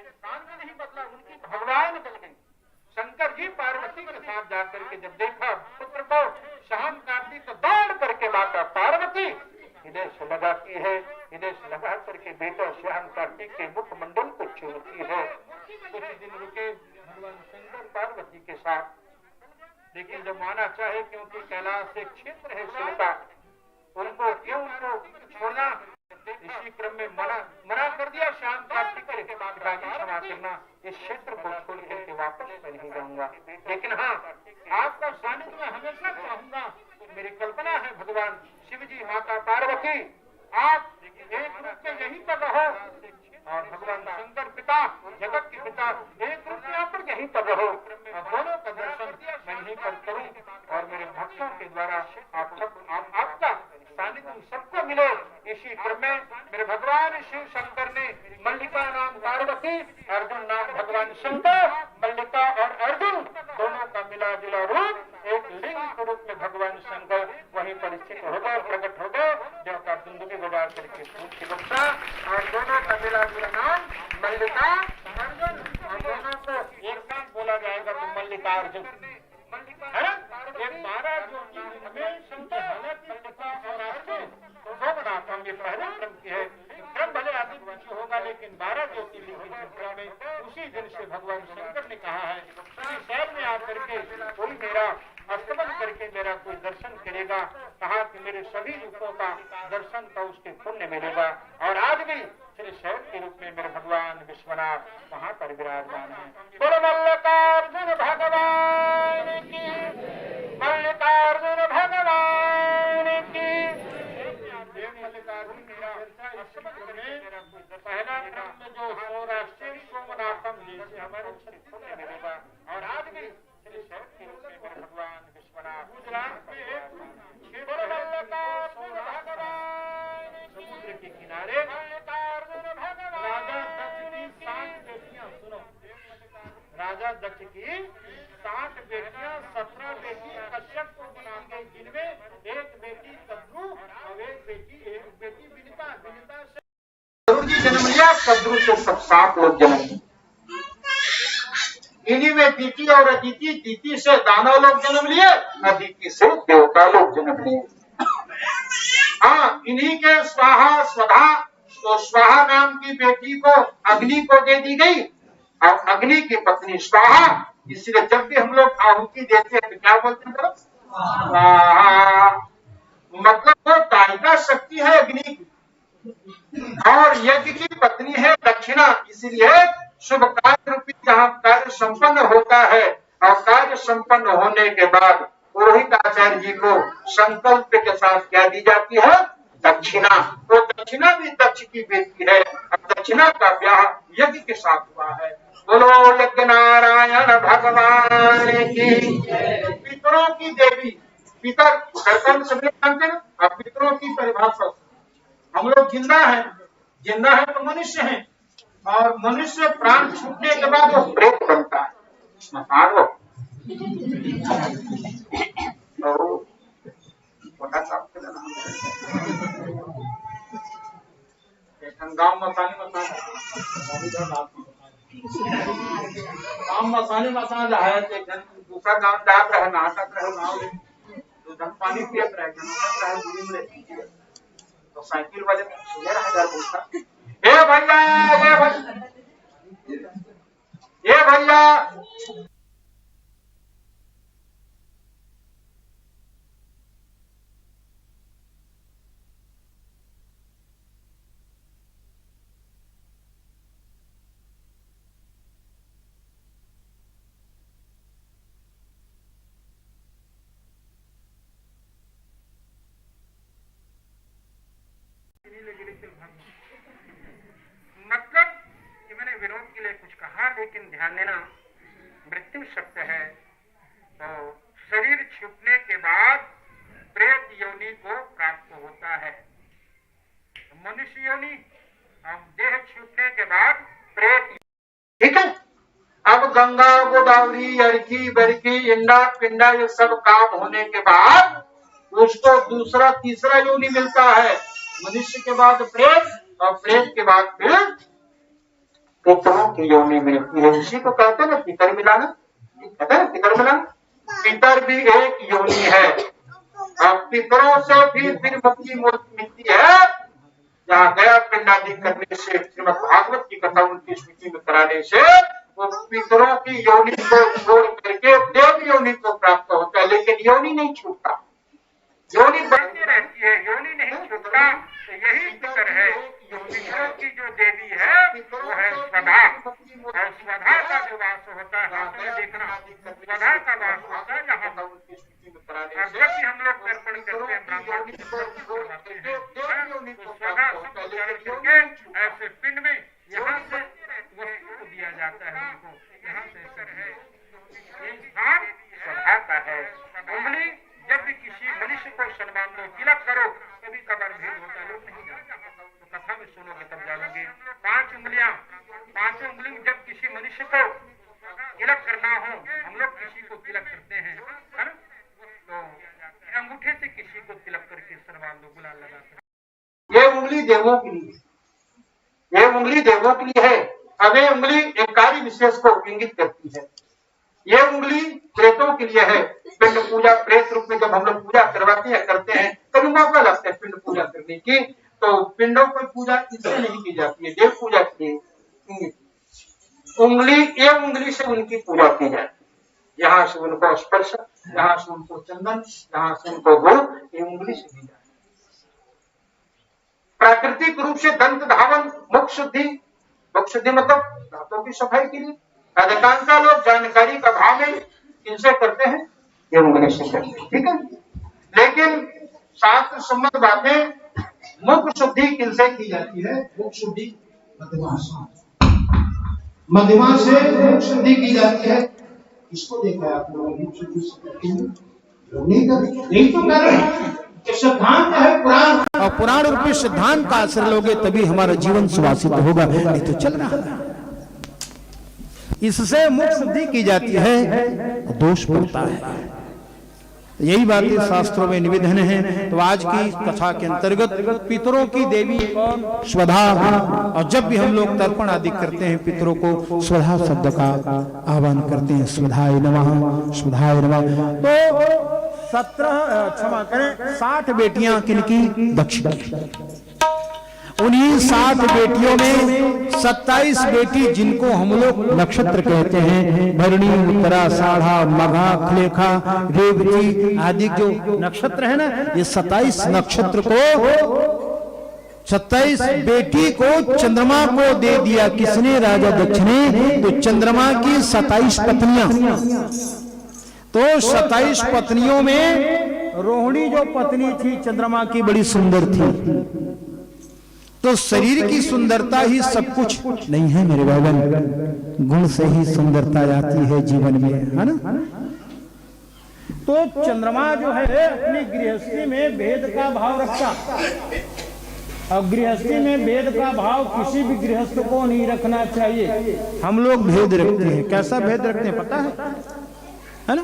S3: इंसान भी नहीं बदला, उनकी भावनाएं बदल गई। शंकर जी पार्वती के साथ जाकर के जब देखा पुत्र को शाम काटती तो दौड़ करके माता पार्वती हृदय से लगाती है, हृदय से लगा करके बेटा श्याम कार्तिक के मुखमंडल को छूती है। कुछ दिन रुके भगवान शंकर पार्वती के साथ, लेकिन जब माना चाहे क्योंकि कैलाश एक क्षेत्र है शिव का, उनको क्यों छोड़ना, इसी क्रम में मना कर दिया श्याम कार्तिक के पिताजी क्षमा करना, इस क्षेत्र को छोड़ करके वापस मैं नहीं जाऊंगा, लेकिन हाँ आपका सानिध्य में हमेशा चाहूंगा। मेरी कल्पना है भगवान शिव जी माता पार्वती आप एक रूप में यहीं पर रहो, और भगवान शंकर पिता जगत के पिता एक रूप में आप पर यहीं पर रहो, और दोनों का दर्शन मैं यहीं पर करूं, और मेरे भक्तों के द्वारा आपका सानिध्य सबको मिले। इसी क्रम में मेरे भगवान शिव शंकर ने मल्लिका नाम पार्वती, अर्जुन नाम भगवान शंकर, मल्लिका और अर्जुन दोनों का मिला जुला रूप एक लिंग के रूप में भगवान शंकर वहीं पर स्थित हो गए, प्रकट हो गए, जो का दुंदुभी बजा करके फूट की बच्चा, और दोनों का मिला जुला नाम मल्लिका अर्जुन, और दोनों को एक साथ बोला जाएगा तो मल्लिका अर्जुन है ना। ये 12 ज्योतिर्लिंग हमें शंकर मल्लिका और अर्जुन दो बनाता हूँ, ये पहले क्रम की है, क्रम भले आदि पीछे होगा, लेकिन 12 ज्योतिर्लिंग की संख्या में उसी दिन से भगवान शंकर ने कहा है इस शहर में आकर के कोई मेरा अस्तमन करके मेरा कोई दर्शन करेगा, कहा कि मेरे सभी रूपों का दर्शन का उसके पुण्य मिलेगा। और आज भी श्री शैव के रूप में मेरे भगवान विश्वनाथ वहां पर विराजमान है। बोलो मल्लिकार्जुन भगवान की, मल्लिकार्जुन भगवान की। मल्लिकार्जुन पहला क्रम में जो सौराष्ट्र सोमनाथम जैसे हमारे पुण्य मिलेगा, और आज भी श्री शैव के रूप में मेरे भगवान विश्वनाथ गुजरात में समुद्र के किनारे राजा दक्ष की 7 बेटियां, सुनो, राजा दक्ष की 7 बेटियां, 17 बेटी कश्यप को बना गई, जिनमें एक बेटी कद्रू और एक बेटी विनिता से जी जन्म लिया, कद्रू से सब 7 लोग जन्म लिए। इन्हीं में दीति और अदिति, दीति से दानव लोग जन्म लिए, अदिति से देवता लोग जन्म लिए। हाँ, इन्हीं के स्वाहा स्वधा, तो स्वाहा नाम की बेटी को अग्नि को दे दी गई, और अग्नि की पत्नी स्वाहा, इसलिए जब भी हम लोग आहुति देते हैं तो क्या बोलते हैं, मतलब वो दायिका शक्ति है अग्नि की, और यज्ञ की पत्नी है दक्षिणा, इसलिए शुभ कार्य रूपी जहाँ कार्य संपन्न होता है और कार्य संपन्न होने के बाद पुरोहित आचार्य जी को संकल्प के साथ क्या दी जाती है? दक्षिणा। तो दक्षिणा भी दक्ष की बेटी है और दक्षिणा का ब्याह यज्ञ के साथ हुआ है। बोलो यज्ञ नारायण भगवान की। पितरों की देवी, पितर कर्तव्य सभी जानते हैं। अब पितरों की परिभाषा, हम लोग जिंदा है, जिंदा है तो मनुष्य है, और मनुष्य प्राण छूटने के बाद वो प्रेत बनता है, स्मशान हो। तो गाँव मसाले मसाला है, दूसरा गाँव जात रहे, नाटक रहे, गाँव धन पानी पियत रहे, तो साइकिल वाले सुने रहे बोलता, ए भैया, ये भैया। मतलब कि मैंने विरोध के लिए कुछ कहा, लेकिन ध्यान देना, मृत्यु सत्य है। तो शरीर छूटने के बाद प्रेत योनि को प्राप्त होता है, मनुष्य योनि, और देह छूटने के बाद प्रेत। ठीक है। अब गंगा गोदावरी अरकी बरकी इंडा पिंडा ये सब काम होने के बाद उसको दूसरा तीसरा योनि मिलता है। मनुष्य के बाद प्रेत और प्रेत के बाद फिर पितरों की योनि मिलती है। इसी को कहते हैं ना पितर मिलाना, कहते हैं ना पितर मिलाना। पितर भी एक योनि है और पितरों से भी फिर मुक्ति मिलती है। जहाँ गया पिंडादि करने से, श्रीमद् भागवत की कथा उनकी स्मृति में कराने से वो पितरों की योनि को छोड़ करके देव योनि को प्राप्त होता है, लेकिन योनि नहीं छूटता, योनि बढ़ती रहती है, योनि नहीं छूटता। तो यही पितर है। पितरों की जो देवी है वो है स्वधा, और स्वधा का जो वास होता है, हाथ में देखना, स्वधा का वास होता है यहाँ। जब भी हम लोग तर्पण करते हैं ब्राह्मण की करवाते हैं, तो स्वधा सब उच्चारण करके ऐसे पिंड में यहाँ से वस्तु को दिया जाता है, उनको यहाँ से कर है। स्वधा का है। उंगली जब भी किसी मनुष्य को सम्मान दो, तिलक करो, कभी कभार भेद होता है, लोग नहीं जानते, तो कथा में सुनोगे तब जानोगे। 5 उंगलियां, 5 उंगली जब किसी मनुष्य को तिलक करना हो, हम लोग किसी को तिलक करते हैं, है ना? तो अंगूठे से किसी को तिलक करके सम्मान दो, गुलाल लगाते हैं। ये उंगली देवों के लिए, ये उंगली देवों के लिए है। अब ये उंगली एक कार्य विशेष को इंगित करती है। ये उंगली प्रेतों के लिए है। पिंड पूजा, प्रेत रूप में जब हम लोग पूजा करवाते हैं, करते हैं, कभी मौका लगता है पिंड पूजा करने की, तो पिंडों पर पूजा इससे नहीं की जाती है, देव पूजा की उंगली, ये उंगली से उनकी पूजा की जाती है। यहाँ से उनको स्पर्श, यहाँ से उनको चंदन, यहाँ से उनको धूप, ये उंगली से दी जाती है। प्राकृतिक रूप से दंत धावन, मुख शुद्धि, मुख शुद्धि मतलब दांतों की सफाई के लिए अधिकांश लोग जानकारी का भाव में इनसे करते हैं, ये उंगली से करते हैं। ठीक है। लेकिन शास्त्र सम्मत बातें, मुख शुद्धि किनसे की जाती है? मुख शुद्धि मध्यमा से मुख शुद्धि की जाती है। इसको देखा है आप लोगों ने? मुख शुद्धि नहीं तो कर रहे, सिद्धांत है पुराण,
S2: और पुराण रूपी सिद्धांत का आश्रय लोगे तभी हमारा जीवन सुवासित होगा, नहीं तो चल रहा है। इससे मुख शुद्धि की जाती है, दोष पड़ता है। यही बातें शास्त्रों में निवेदन है। तो आज की कथा के अंतर्गत पितरों की देवी स्वधा, और जब भी हम लोग तर्पण आदि करते हैं पितरों को स्वधा शब्द का आह्वान करते हैं, स्वधाय नमः, स्वधाय नमः। तो 60 बेटियां किनकी? दक्ष की। उन्हीं 60 बेटियों में 27 बेटी जिनको हम लोग नक्षत्र कहते हैं, भरणी, उत्तरा, साढ़ा, मघा, खलेखा, रेवती आदि जो नक्षत्र है ना, ये 27 नक्षत्र को 27 बेटी को चंद्रमा को दे दिया। किसने? राजा दक्ष ने। तो चंद्रमा की 27 पत्नियां। तो 27 पत्नियों में रोहिणी जो पत्नी थी चंद्रमा की बड़ी सुंदर थी। तो शरीर की सुंदरता ही सब कुछ नहीं है मेरे भाईबन, गुण से ही सुंदरता आती है जीवन में, है ना। तो चंद्रमा जो है अपनी गृहस्थी में भेद का भाव रखता, और गृहस्थी में भेद का भाव किसी भी गृहस्थ को नहीं रखना चाहिए। हम लोग भेद रखते हैं। कैसा भेद रखते हैं पता है ना?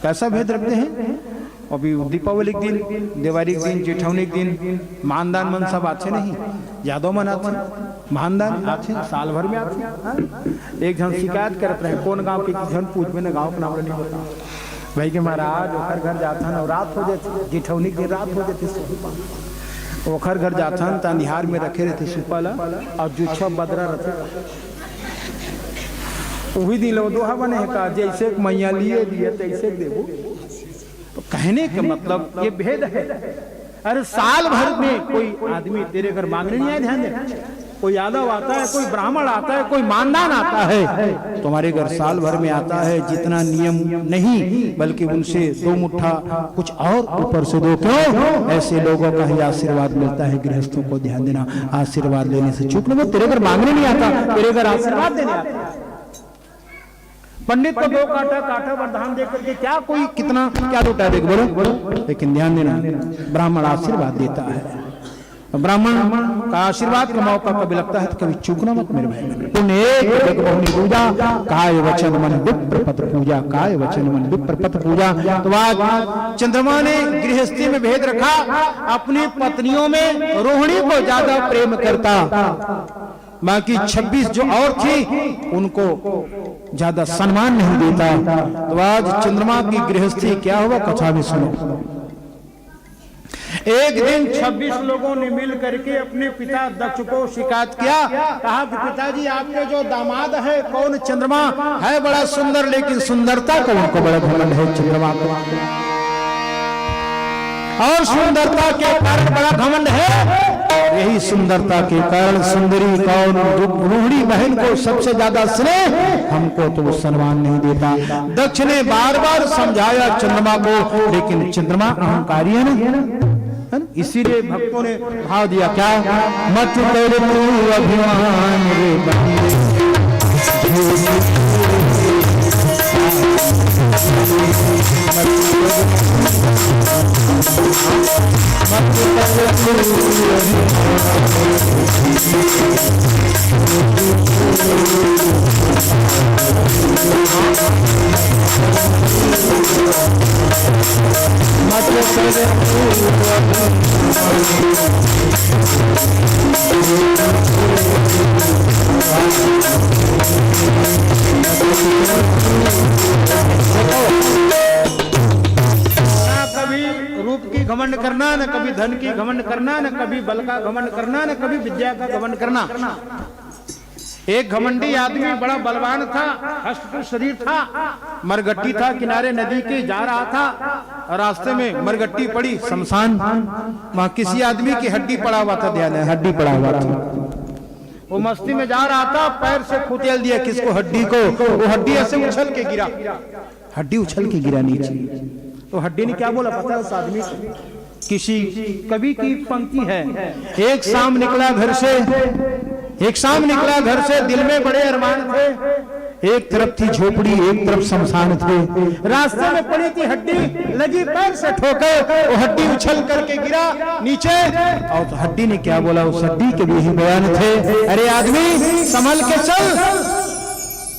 S2: कैसा भेद रखते हैं? अभी दीपावली के दिन, दिवाली के दिन, जेठौनी के दिन मानदान मन सब आते नहीं, यादव मन आते, मानदान आते साल भर में आते। एक जन शिकायत करते हैं, कौन गांव के जन पूछ में गांव का नाम नहीं होता भाई के महाराज ओखर घर जाता है, रात हो जाती, जेठौनी की रात हो जाती, ओखर घर जाता है तंदिहार में रखे रहते सुपला और जुच्छा बदरा रहते। वही दिन लो दोहा बने का, जैसे मैया लिए दिए तैसे देवो। तो कहने का मतलब ये भेद है। अरे साल भर में कोई आदमी तेरे घर मांगने नहीं आए, ध्यान दे, कोई यादव आता है, कोई ब्राह्मण आता है, कोई मानदान आता है, तुम्हारे घर साल भर में आता है। जितना नियम नहीं बल्कि उनसे 2 मुट्ठा कुछ और ऊपर से दो। क्यों? ऐसे लोगों का ही आशीर्वाद मिलता है। गृहस्थों को ध्यान देना, आशीर्वाद लेने से चूक न, तेरे घर मांगने नहीं आता, तेरे घर आशीर्वाद देने आता। पंडित को 2 काठा वरदान दे करके क्या कोई कितना क्या लुटा देगा, बोलो। लेकिन ध्यान देना, ब्राह्मण आशीर्वाद देता है। ब्राह्मण का आशीर्वाद का मौका कभी लगता है तो कभी चूकना मत मेरे भाई। पुण्य एक बहुनी पूजा, काय वचन मन विप्र पत्र पूजा, काय वचन मन विप्र पत्र पूजा। तो आज चंद्रमा ने गृहस्थी में भेद रखा, अपनी पत्नियों में रोहिणी को ज्यादा प्रेम करता, बाकी 26 जो और थी उनको ज्यादा सम्मान नहीं देता। तो आज चंद्रमा की गृहस्थी क्या हुआ, कथा भी सुनो। एक दिन 26 लोगों ने मिल करके अपने पिता दक्ष को शिकायत किया, कहा कि पिताजी आपके जो दामाद है कौन चंद्रमा है बड़ा सुंदर, लेकिन सुंदरता का उनको बड़ा घमंड है चंद्रमा को, और सुंदरता के कारण बड़ा घमंड है। यही सुंदरता के कारण सुंदरी कौन, जो रोहिणी बहन को सबसे ज्यादा स्नेह, हमको तो वो सम्मान नहीं देता। दक्ष ने बार बार समझाया चंद्रमा को, लेकिन चंद्रमा अहंकारी है ना, इसीलिए भक्तों ने भाव दिया क्या, मत कर तू अभिमान रे बंदे, घमंड करना, न कभी धन की घमंड करना, न कभी बल का घमंड करना, न कभी विद्या का घमंड करना। एक घमंडी आदमी बड़ा बलवान था, हष्ट शरीर था, मरगट्टी था, किनारे नदी के जा रहा था, रास्ते में मरगट्टी पड़ी शमशान, वहां किसी आदमी की हड्डी पड़ा हुआ था, ध्यान है हड्डी पड़ा हुआ था। वो मस्ती में जा रहा था, पैर से खुतेल दिया किसको, हड्डी को। वो हड्डी ऐसे उछल के गिरा, हड्डी उछल के गिरा नीचे। तो हड्डी ने क्या बोला पता है उस आदमी को, किसी कवि की पंक्ति है, एक शाम निकला घर से, एक शाम निकला घर से, दिल में बड़े अरमान थे, एक तरफ थी झोपड़ी एक तरफ शमशान थे, रास्ते में पड़ी थी हड्डी, लगी पैर से ठोकर, वो हड्डी उछल करके गिरा नीचे। और तो हड्डी ने क्या बोला, उस हड्डी के भी बयान थे, अरे आदमी संभल के चल,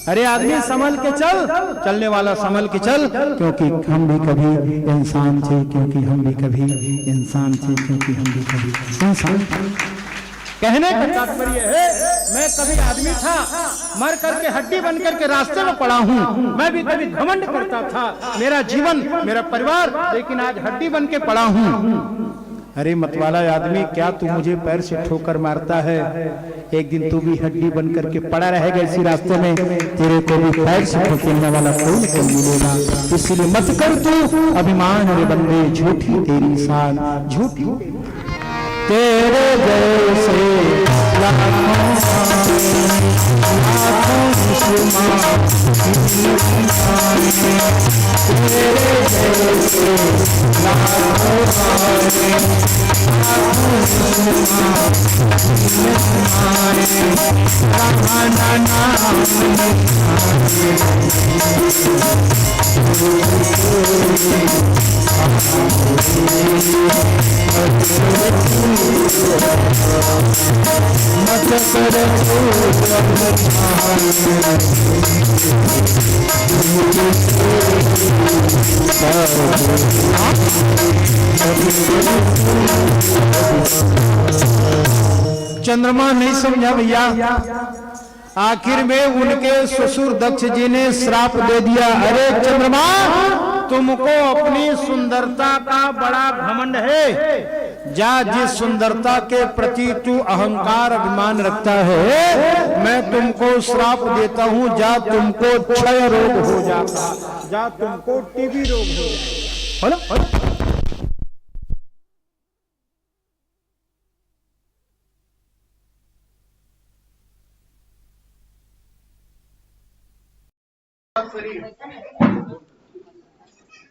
S2: अरे आदमी संभल के चल, चलने वाला संभल के चल, क्योंकि हम भी कभी इंसान थे, क्योंकि हम भी कभी इंसान थे, क्योंकि हम भी कभी इंसान थे। कहने का तात्पर्य है, मैं कभी आदमी था, मर करके हड्डी बन करके रास्ते में पड़ा हूँ, मैं भी कभी घमंड करता था, मेरा जीवन मेरा परिवार, लेकिन आज हड्डी बन के पड़ा हूँ। अरे मतवाला आदमी, क्या तू मुझे पैर से ठोकर मारता है, एक दिन तू भी हड्डी बन करके पड़ा रहेगा इसी रास्ते में, तेरे को भी पैर से ठोकने वाला कोई नहीं मिलेगा। इसलिए मत कर तू अभिमान रे बंदे, झूठी तेरी शान, झूठी।
S1: तेरे जैसे लाखों मुसलमान, तेरे जैसे लाखों चंद्रमा नहीं समझा भैया। आखिर में उनके ससुर दक्ष जी ने श्राप दे दिया, अरे चंद्रमा तुमको अपनी सुंदरता का बड़ा घमंड है, जा जिस सुंदरता के प्रति तू अहंकार अभिमान रखता है मैं तुमको श्राप देता हूं, जा तुमको क्षय रोग हो जाता, जा तुमको टीबी रोग हो जाता।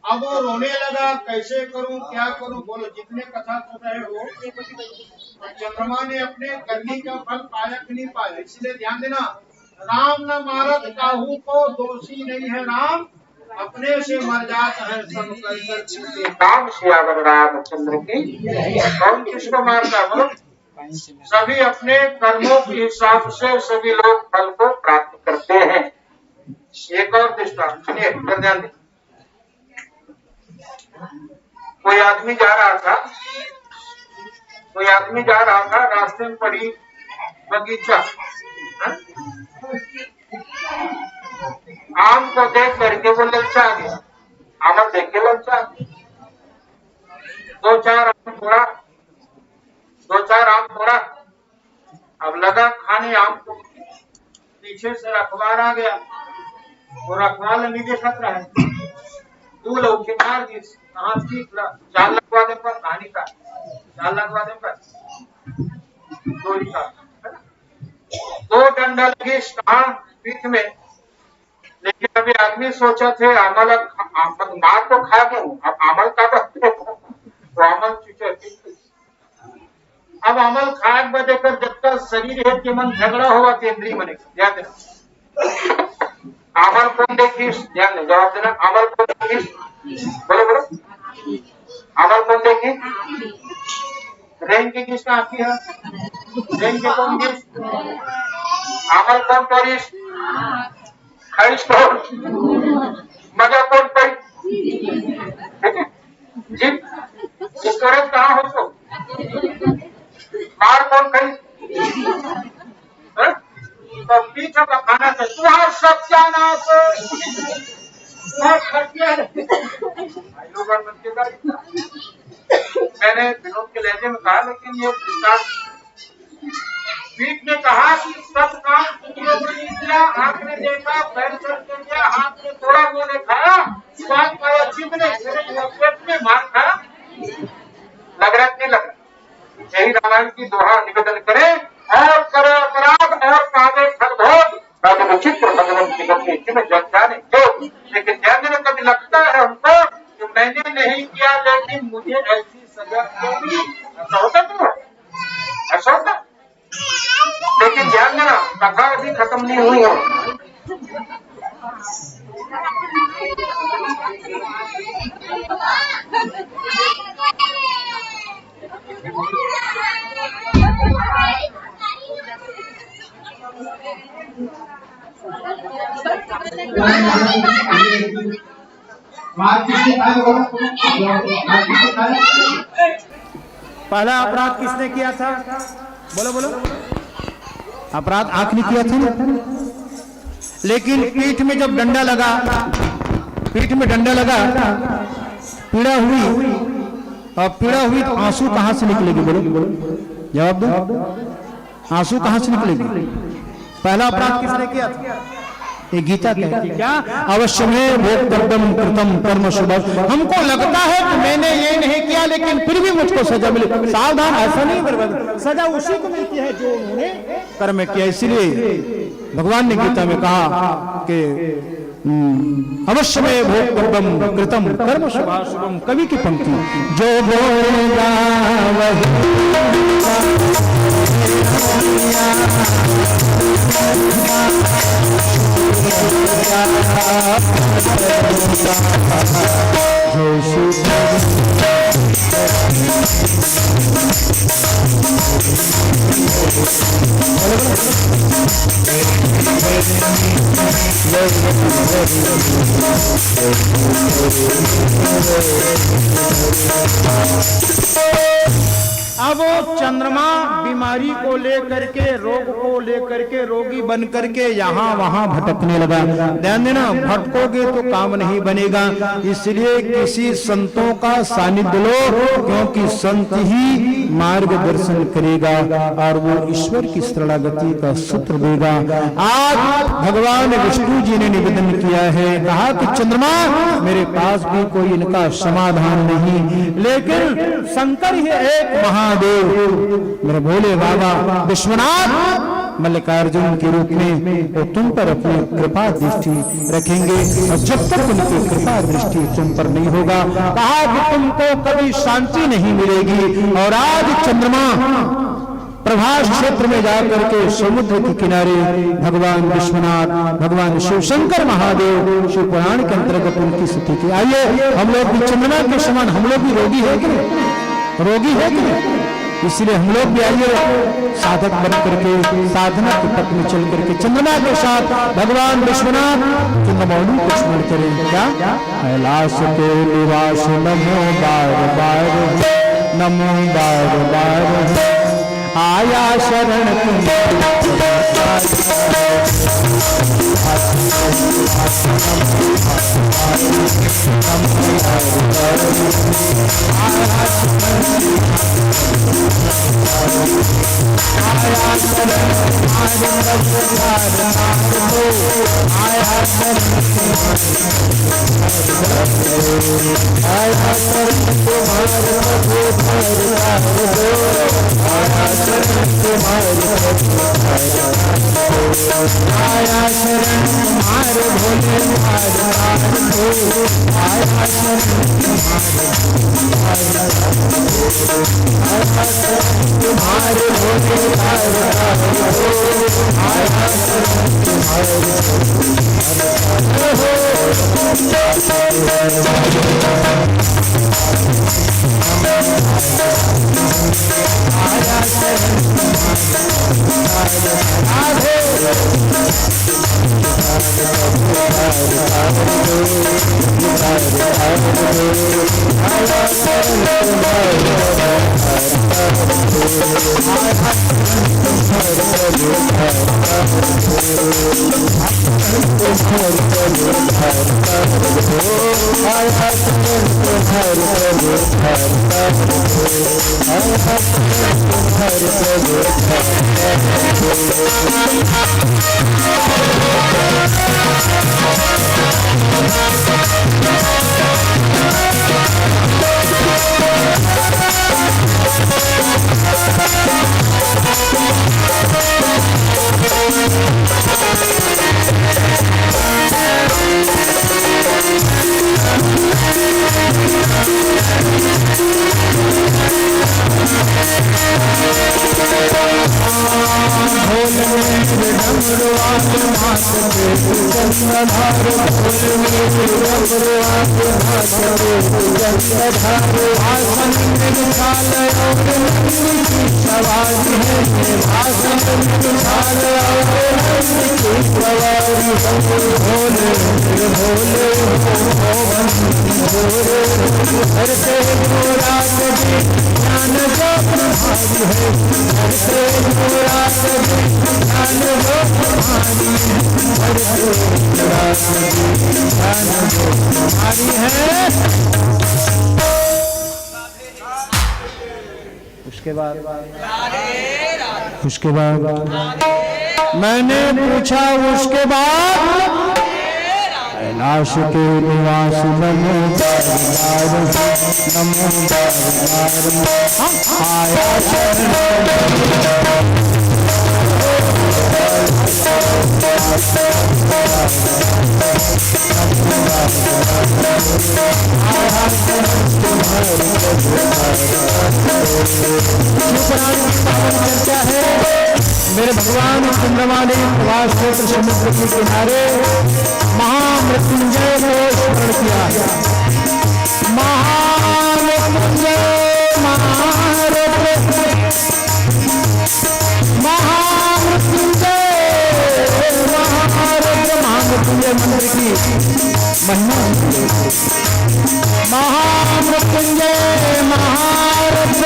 S3: अब वो रोने लगा, कैसे करूं क्या करूं, बोलो जितने कथा सुन रहे हो। चंद्रमा ने अपने करनी का फल पाया कि नहीं पाया, इसलिए ध्यान देना। राम न मारत काहू को, दोषी नहीं है राम, अपने से मर जाता है सब कर। राम सियावर रामचंद्र की। कौन किसको मारता बोलो? सभी अपने कर्मों के हिसाब से सभी लोग फल को प्राप्त करते हैं। एक और दृष्टांत सुनिए, ध्यान दें। कोई आदमी जा रहा था, रास्ते में पड़ी बगीचा, आम को देख करके वो ललचा गया, आम देख के ललचा गया। दो चार आम तोड़ा, अब लगा खाने आम को, पीछे से रखवार आ गया, वो रखवार नहीं देखत रहा है, तू लौकी मार दी, जाल लगवा दे पर कहानी का, जाल लगवा दे पर गोली का, दो डंडा लगी पीठ में। लेकिन अभी आदमी सोचा थे अमल मार तो खा गए, अब अमल का तो अमल अब अमल खाए बदे कर जब तक शरीर है कि मन झगड़ा हुआ केंद्रीय मन ध्यान देना। अमल कौन देखिस, ध्यान दे, जवाब देना। अमल कौन देखिस, बोलो बोलो, अमल कौन देखी? रेंग की किसका आखी है, रेंग के कौन किस, अमल कौन करिस, खाइस कौन, मजा कौन पड़ी, जी स्टोरेज कहाँ हो तो मार कौन करी, तो पीछे का खाना था तुम्हारा सत्यानाश मैंने विनोद के लहजे में कहा, लेकिन ये पीठ ने कहा कि सब काम किया, आंख ने देखा, पैर चल के गया, हाथ ने थोड़ा वो ने खाया, स्वाद पाया चित ने पेट में मार खाया, लग रहा नहीं लग रहा। यही रामायण की दोहा निवेदन करे, और करे अपराध और पावे फल भोग, चित्र भगवंत जाने जो। लेकिन ध्यान देना, कभी लगता है हमको कि मैंने नहीं किया लेकिन मुझे ऐसी सजा क्यों मिली, ऐसा होता क्यों, ऐसा होता। लेकिन ध्यान देना, कथा अभी खत्म नहीं हुई है।
S1: पहला अपराध किसने किया था, बोलो बोलो, अपराध आंख ने किया था ना। लेकिन पीठ में जब डंडा लगा, पीठ में डंडा लगा, पीड़ा हुई, और पीड़ा हुई तो आंसू कहां से निकलेगी, बोलो जवाब दो, आंसू कहां से निकलेगी। पहला अपराध किसने किया था,
S2: ये गीता कहती क्या, अवश्य में भोक्तव्यम कृतम कर्म शुभ। हमको लगता है कि मैंने ये नहीं किया लेकिन फिर भी मुझको सजा मिले, सावधान, ऐसा नहीं बर्बाद, सजा उसी को मिलती है जो उन्होंने कर्म किया। इसलिए भगवान ने गीता में कहा कि अवश्य में भोक्तव्यम कृतम कर्म शुभाशुभम। कवि की पंक्ति, जो बोलेगा अब चंद्रमा बीमारी को लेकर के, रोग को लेकर के, रोगी बन करके यहाँ वहां भटकने लगा। ध्यान देना, भटकोगे तो काम नहीं बनेगा। इसलिए किसी संतों का सानिध्य लो, क्योंकि संत ही मार्गदर्शन करेगा और वो ईश्वर की शरणागति का सूत्र देगा। आज भगवान विष्णु जी ने निवेदन किया है, कहा कि चंद्रमा मेरे पास भी कोई इनका समाधान नहीं, लेकिन शंकर ही एक महादेव मेरे भोले बाबा विश्वनाथ मल्लिकार्जुन के रूप में वो तुम पर अपनी कृपा दृष्टि रखेंगे। और जब तक उनकी कृपा दृष्टि तुम पर नहीं होगा, कहा कि तुमको कभी शांति नहीं मिलेगी। और आज चंद्रमा प्रभास क्षेत्र में जाकर के समुद्र के किनारे भगवान विश्वनाथ, भगवान शिव शंकर महादेव शिव पुराण के अंतर्गत उनकी स्थिति। आइए हम लोग भी चंद्रमा के समान, हम लोग भी रोगी है कि नहीं, रोगी है कि नहीं, इसलिए हम लोग भी आइए साधक बन करके साधना के पथ में चल करके चंद्रमा के साथ भगवान विश्वनाथ चंद्रमौली को स्मरण करें। क्या कैलाश के निवास नमो बार बार, नमो बार बार, आया शरण आया शरण तुम्हारे भोले आया शरण तुम्हारे भोले उसके बाद मैंने पूछा उसके बाद कैलाश के निवास नमो बारबार नमो बारबार आया चर्चा है मेरे भगवान चंद्रमा ने प्रवास क्षेत्र समुद्र के किनारे महामृत्युंजय को स्मरण किया। महामृत्युंजय महामृत्युंजय महामृत्युंजय मंत्र की महिमा। महामृत्युंजय महारुद्र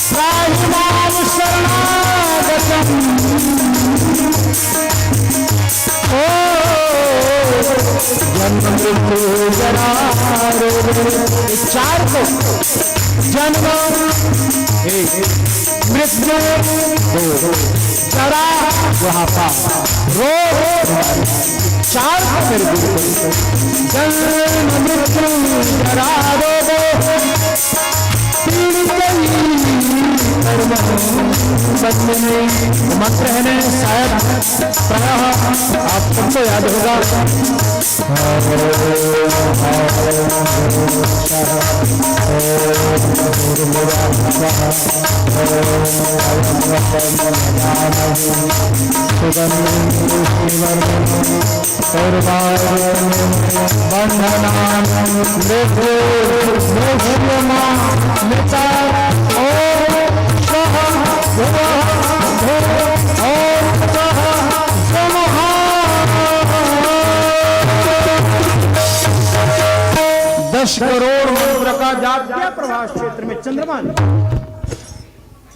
S2: त्राहिमाम शरणागतम् ओ जन्म मृत्यु जरा चार को जन्म मृत्यु जरा बुढ़ापा रोग चार को मेरे गुरु जन्म मृत्यु जरा रोग मंत्र है शायद प्रायः आप सबको याद होगा। दस करोड़ मंत्र का जाप किया प्रभास क्षेत्र में चंद्रमा ने।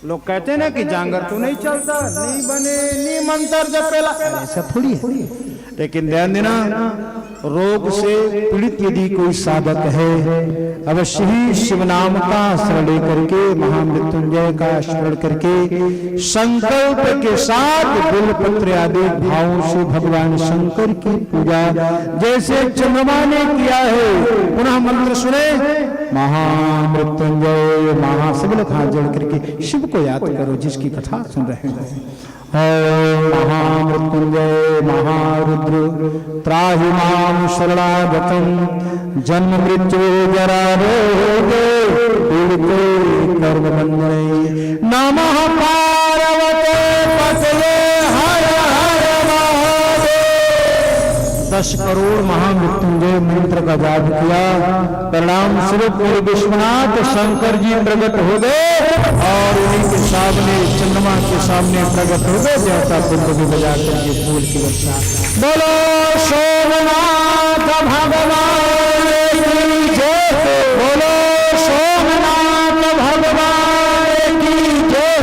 S2: लोग कहते हैं ना कि जांगर तो नहीं चलता, नहीं बने, नहीं मंत्र जपेला, ऐसा थोड़ी है। लेकिन ध्यान देना, रोग से पीड़ित यदि कोई साधक है अवश्य ही शिव नाम का शरण लेकर के महामृत्युंजय का शरण करके संकल्प के साथ बिलपत्र आदि भावों से भगवान शंकर की पूजा जैसे चंद्रमा ने किया है। पुनः मंत्र सुने, महामृत्युंजय महाशिव हाथ जोड़ करके शिव को याद करो जिसकी कथा सुन रहे हैं। महामृत्युंजय महारुद्र त्राहि मां शरणागतम् जन्म मृत्यु जरा रोगे पीड़िते कर्म बंधने नमः पार्वते पतये हर हर महादेव। 10 करोड़ महामृत्युंजय मंत्र का जाप किया। परिणाम स्वरूप विश्वनाथ शंकर जी प्रकट हो गए और उन्हीं के सामने चंद्रमा के सामने प्रकट हो गए। जैसा कुंभ भी बजा करके फूल की वर्षा। बोलो सोमनाथ भगवान की जय, बोलो सोमनाथ भगवान की जय।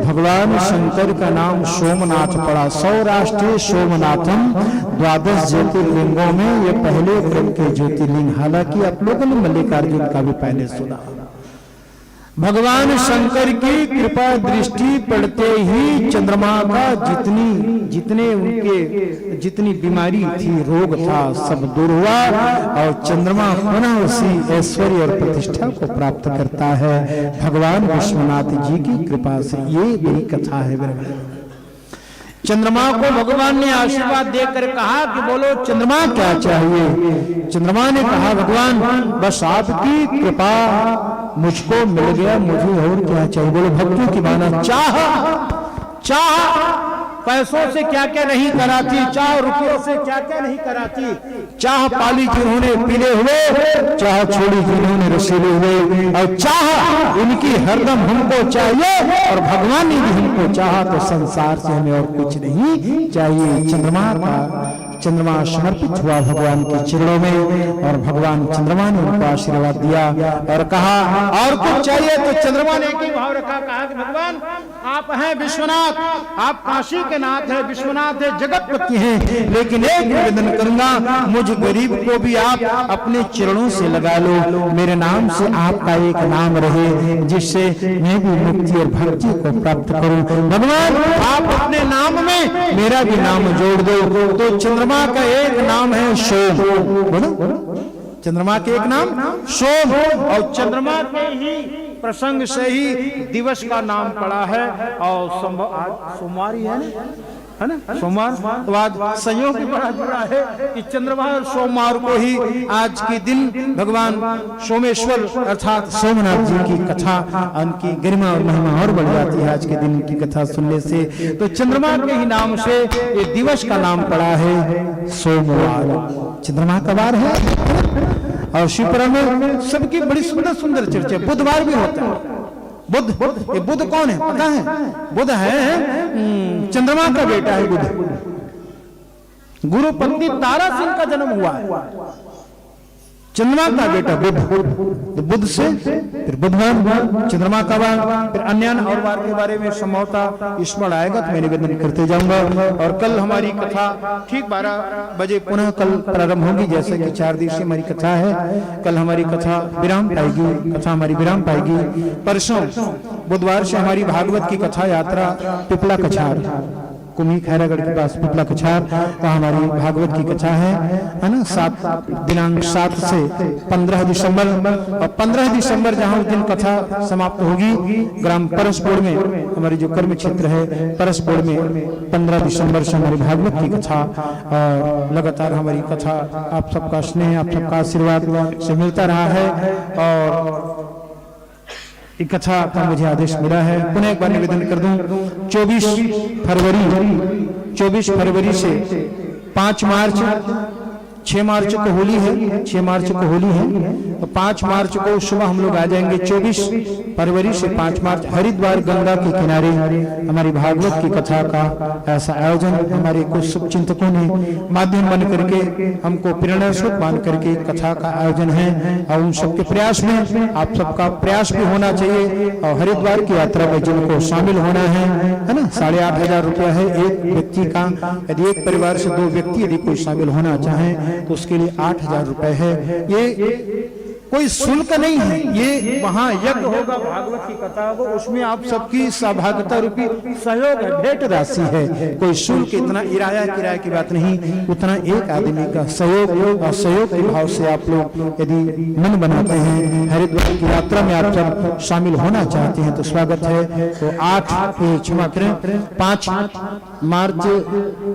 S2: भगवान शंकर का नाम सोमनाथ पड़ा। सौराष्ट्रीय सोमनाथम 12 ज्योतिर्लिंगों में ये पहले क्रम के ज्योतिर्लिंग। हालांकि आप लोगों ने मल्लिकार्जुन का भी पहले सुना। भगवान शंकर की कृपा दृष्टि पड़ते ही चंद्रमा का जितनी बीमारी थी, रोग था, सब दूर हुआ और चंद्रमा पुनः उसी ऐश्वर्य और प्रतिष्ठा को प्राप्त करता है भगवान विश्वनाथ जी की कृपा से। ये बड़ी कथा है। चंद्रमा को भगवान ने आशीर्वाद देकर कहा कि बोलो चंद्रमा क्या चाहिए। चंद्रमा ने कहा भगवान बस आपकी कृपा मुझको मिल गया, मुझे और क्या चाहिए। बोलो भक्तों की माना चाह पैसों से क्या क्या नहीं कराती, चाह रुपयों से क्या क्या नहीं कराती। चाह पाली जिन्होंने पीले हुए, चाह छोड़ी जिन्होंने रसीले हुए, और चाह उनकी हरदम हमको चाहिए। और भगवान ने भी हमको चाहा तो संसार से हमें और कुछ नहीं चाहिए। चंद्रमा समर्पित हुआ भगवान के चरणों में और भगवान चंद्रमा ने उनको आशीर्वाद दिया और कहा और कुछ चाहिए तो चंद्रमा ने एक ही भाव रखा, कहा कि भगवान आप हैं विश्वनाथ, आप काशी के नाथ हैं, विश्वनाथ है, जगतपति हैं, लेकिन एक निवेदन करूंगा मुझ गरीब को भी आप अपने चरणों से लगा लो, मेरे नाम से आपका एक नाम रहे जिससे मैं भी मुक्ति और भक्ति को प्राप्त करूं। भगवान आप अपने नाम में मेरा भी नाम जोड़ दो। तो चंद्रमा का एक नाम है सोम, बोलो चंद्रमा के एक नाम सोम, और चंद्रमा के ही प्रसंग से ही दिवस का नाम पड़ा है। और आज सोमवार ही है ना सोमवार, तो आज संयोग भी बड़ा जुड़ा है कि चंद्रमा और सोमवार को ही आज के दिन भगवान सोमेश्वर अर्थात सोमनाथ जी की कथा, उनकी गरिमा और महिमा और बढ़ जाती है आज के दिन की कथा सुनने से। तो चंद्रमा के ही नाम से ये दिवस का नाम पड़ा है सोमवार, चंद्रमा का वार है। और शिवपुराण में सबकी बड़ी सुंदर सुंदर चर्चा, बुधवार भी होता है। बुध, ये बुध कौन है पता है? बुध है चंद्रमा का बेटा है बुध, गुरु पत्नी तारा सिंह का जन्म हुआ है, चंद्रमा का बेटा बुध, तो बुध से फिर बुधवार, चंद्रमा का वार, फिर अन्य और वार के बारे में संभवतः स्मरण आएगा तो मैं निवेदन करते जाऊंगा। और कल हमारी कथा ठीक 12 बजे पुनः कल प्रारंभ होगी, जैसे कि 4 दिवसीय हमारी कथा है। कल हमारी कथा विराम पाएगी, कथा हमारी विराम पाएगी। परसों बुधवार से हमारी भागवत की कथा यात्रा पिपला कछार, कुमी खैरागढ़ के पास पिपला कछार, वहाँ हमारी भागवत की कथा है ना। दिनांक 7 से 15 दिसंबर, और 15 दिसंबर जहाँ उस दिन कथा समाप्त होगी ग्राम परसपुर में, हमारी जो कर्म क्षेत्र है परसपुर में 15 दिसंबर से हमारी भागवत की कथा। और लगातार हमारी कथा आप सबका स्नेह, आप सबका आशीर्वाद से मिलता रहा है। और कथा का मुझे आदेश मिला है, पुनः एक बार निवेदन कर दूं, 24 फरवरी से 5 मार्च, 6 मार्च को होली है, 6 मार्च को होली है, तो 5 मार्च को सुबह हम लोग आ जाएंगे। 24 फरवरी से 5 मार्च हरिद्वार गंगा के किनारे हमारी भागवत की कथा का ऐसा आयोजन हमारे कुछ शुभचिंतकों ने माध्यम बन करके हमको प्रेरणा स्वरूप मान करके कथा का आयोजन है। और उन सबके प्रयास में आप सबका प्रयास भी होना चाहिए। और हरिद्वार की यात्रा में जिनको शामिल होना है ना, 8,500 रुपया है एक व्यक्ति का। यदि एक परिवार से 2 व्यक्ति यदि कोई शामिल होना चाहे तो उसके लिए 8,000 रुपए है। ये कोई शुल्क नहीं है, ये वहाँ यज्ञ होगा भागवत की कथा हो, उसमें आप सबकी सहभागिता रूपी सहयोग है, भेंट राशि है। कोई शुल्क इतना किराया की बात नहीं, उतना एक आदमी का सहयोग और सहयोग के भाव से आप लोग यदि मन बनाते हैं हरिद्वार की यात्रा में आप सब शामिल होना चाहते हैं तो स्वागत है। तो 5 मार्च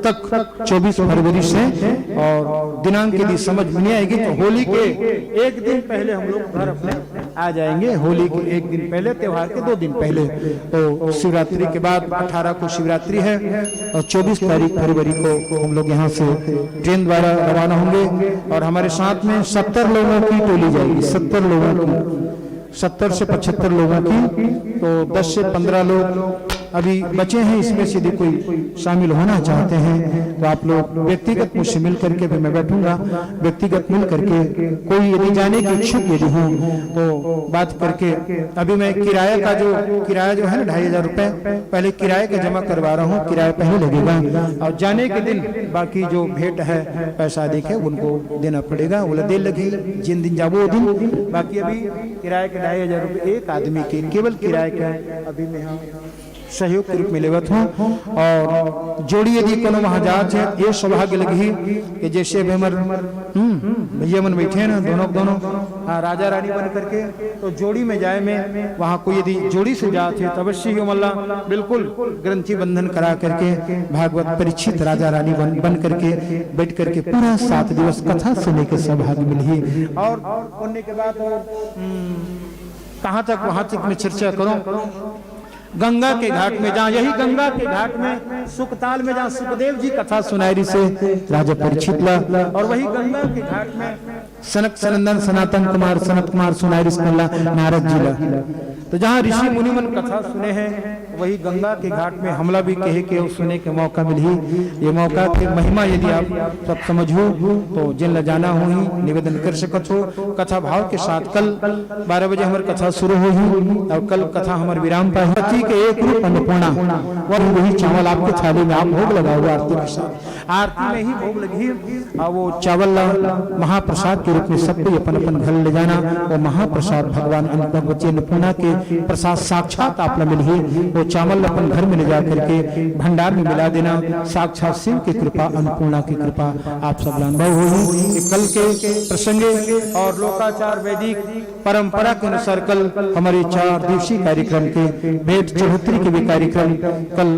S2: तक 24 फरवरी से, और दिनांक यदि समझ में नहीं आएगी तो होली के एक दिन पहले हम लोग घर अपने आ जाएंगे। होली के एक दिन पहले, त्योहार के 2 दिन पहले। तो शिवरात्रि के बाद 18 को शिवरात्रि है और 24 तारीख फरवरी को हम लोग यहाँ से ट्रेन द्वारा रवाना होंगे। और हमारे साथ में 70 लोगों की टोली जाएगी, 70 लोगों की, 70 से 75 लोगों की। तो 10 से 15 लोग अभी बचे हैं, इसमें से यदि कोई शामिल होना चाहते हैं तो आप लोग व्यक्तिगत मुझसे मिल करके, फिर मैं बैठूंगा व्यक्तिगत मिल करके, कोई यदि जाने की इच्छुक यदि हो तो बात करके। अभी मैं किराया जो है ना 2,500 रुपए पहले किराए का जमा करवा रहा हूँ, किराया पहले लगेगा। और जाने के दिन बाकी जो भेंट है पैसा देखे उनको देना पड़ेगा, वो दे लगे जिन दिन जाओ वो दिन। बाकी अभी किराए के 2,500 रुपए एक आदमी के, केवल किराए का अभी मैं यहाँ सहयोग के रूप में लेवत हूँ। और जोड़ी यदि कोनो वहाँ जात है, ये सौभाग्य लगी कि जैसे भैया मन बैठे हैं ना दोनों राजा रानी बन करके, तो जोड़ी में जाए में वहाँ कोई यदि जोड़ी से जात है तो अवश्य ही मल्ला बिल्कुल ग्रंथि बंधन करा करके भागवत परीक्षित राजा रानी बन करके बैठ करके पूरा 7 दिवस कथा सुनने के सौभाग्य मिली। और सुनने के बाद कहाँ तक वहाँ तक मैं चर्चा करूँ। गंगा के घाट में, जहाँ यही गंगा के घाट में सुखताल में जहाँ सुखदेव जी कथा सुनाई से राजा परीक्षित ला, और वही गंगा के घाट में सनक सनंदन सनातन कुमार सनत कुमार सुनाई रिस्मल्ला नारद जिला। तो जहाँ ऋषि मुनिमन कथा सुने हैं वही गंगा के घाट में हमला भी कहे के सुने के मौका मिली। ये मौका के महिमा यदि आप सब समझो तो जिन ल जाना हो ही निवेदन कर सकत हो। कथा भाव के साथ कल 12 बजे हमारी कथा शुरू हो ही और कल कथा हमारे विराम पर पति के एक रूप अन्नपूर्णा और वही चावल आपके थाली में आप भोग लगा हुआ आरती के साथ। आरती में ही भोग लगी और वो चावल महाप्रसाद के रूप में सब कोई अपन अपन घर ले जाना। वो महाप्रसाद भगवान भगवती अन्नपूर्णा के प्रसाद साक्षात आप मिली। वो चावल अपन घर में ले जा करके भंडार में मिला देना। साक्षात शिव की कृपा अन्नपूर्णा की कृपा आप सब अनुभव होगी। कल के प्रसंगे और लोकाचार वैदिक परंपरा के अनुसार कल हमारे 4 दिवसीय कार्यक्रम के भेंट चौहत्तरी के भी कार्यक्रम कल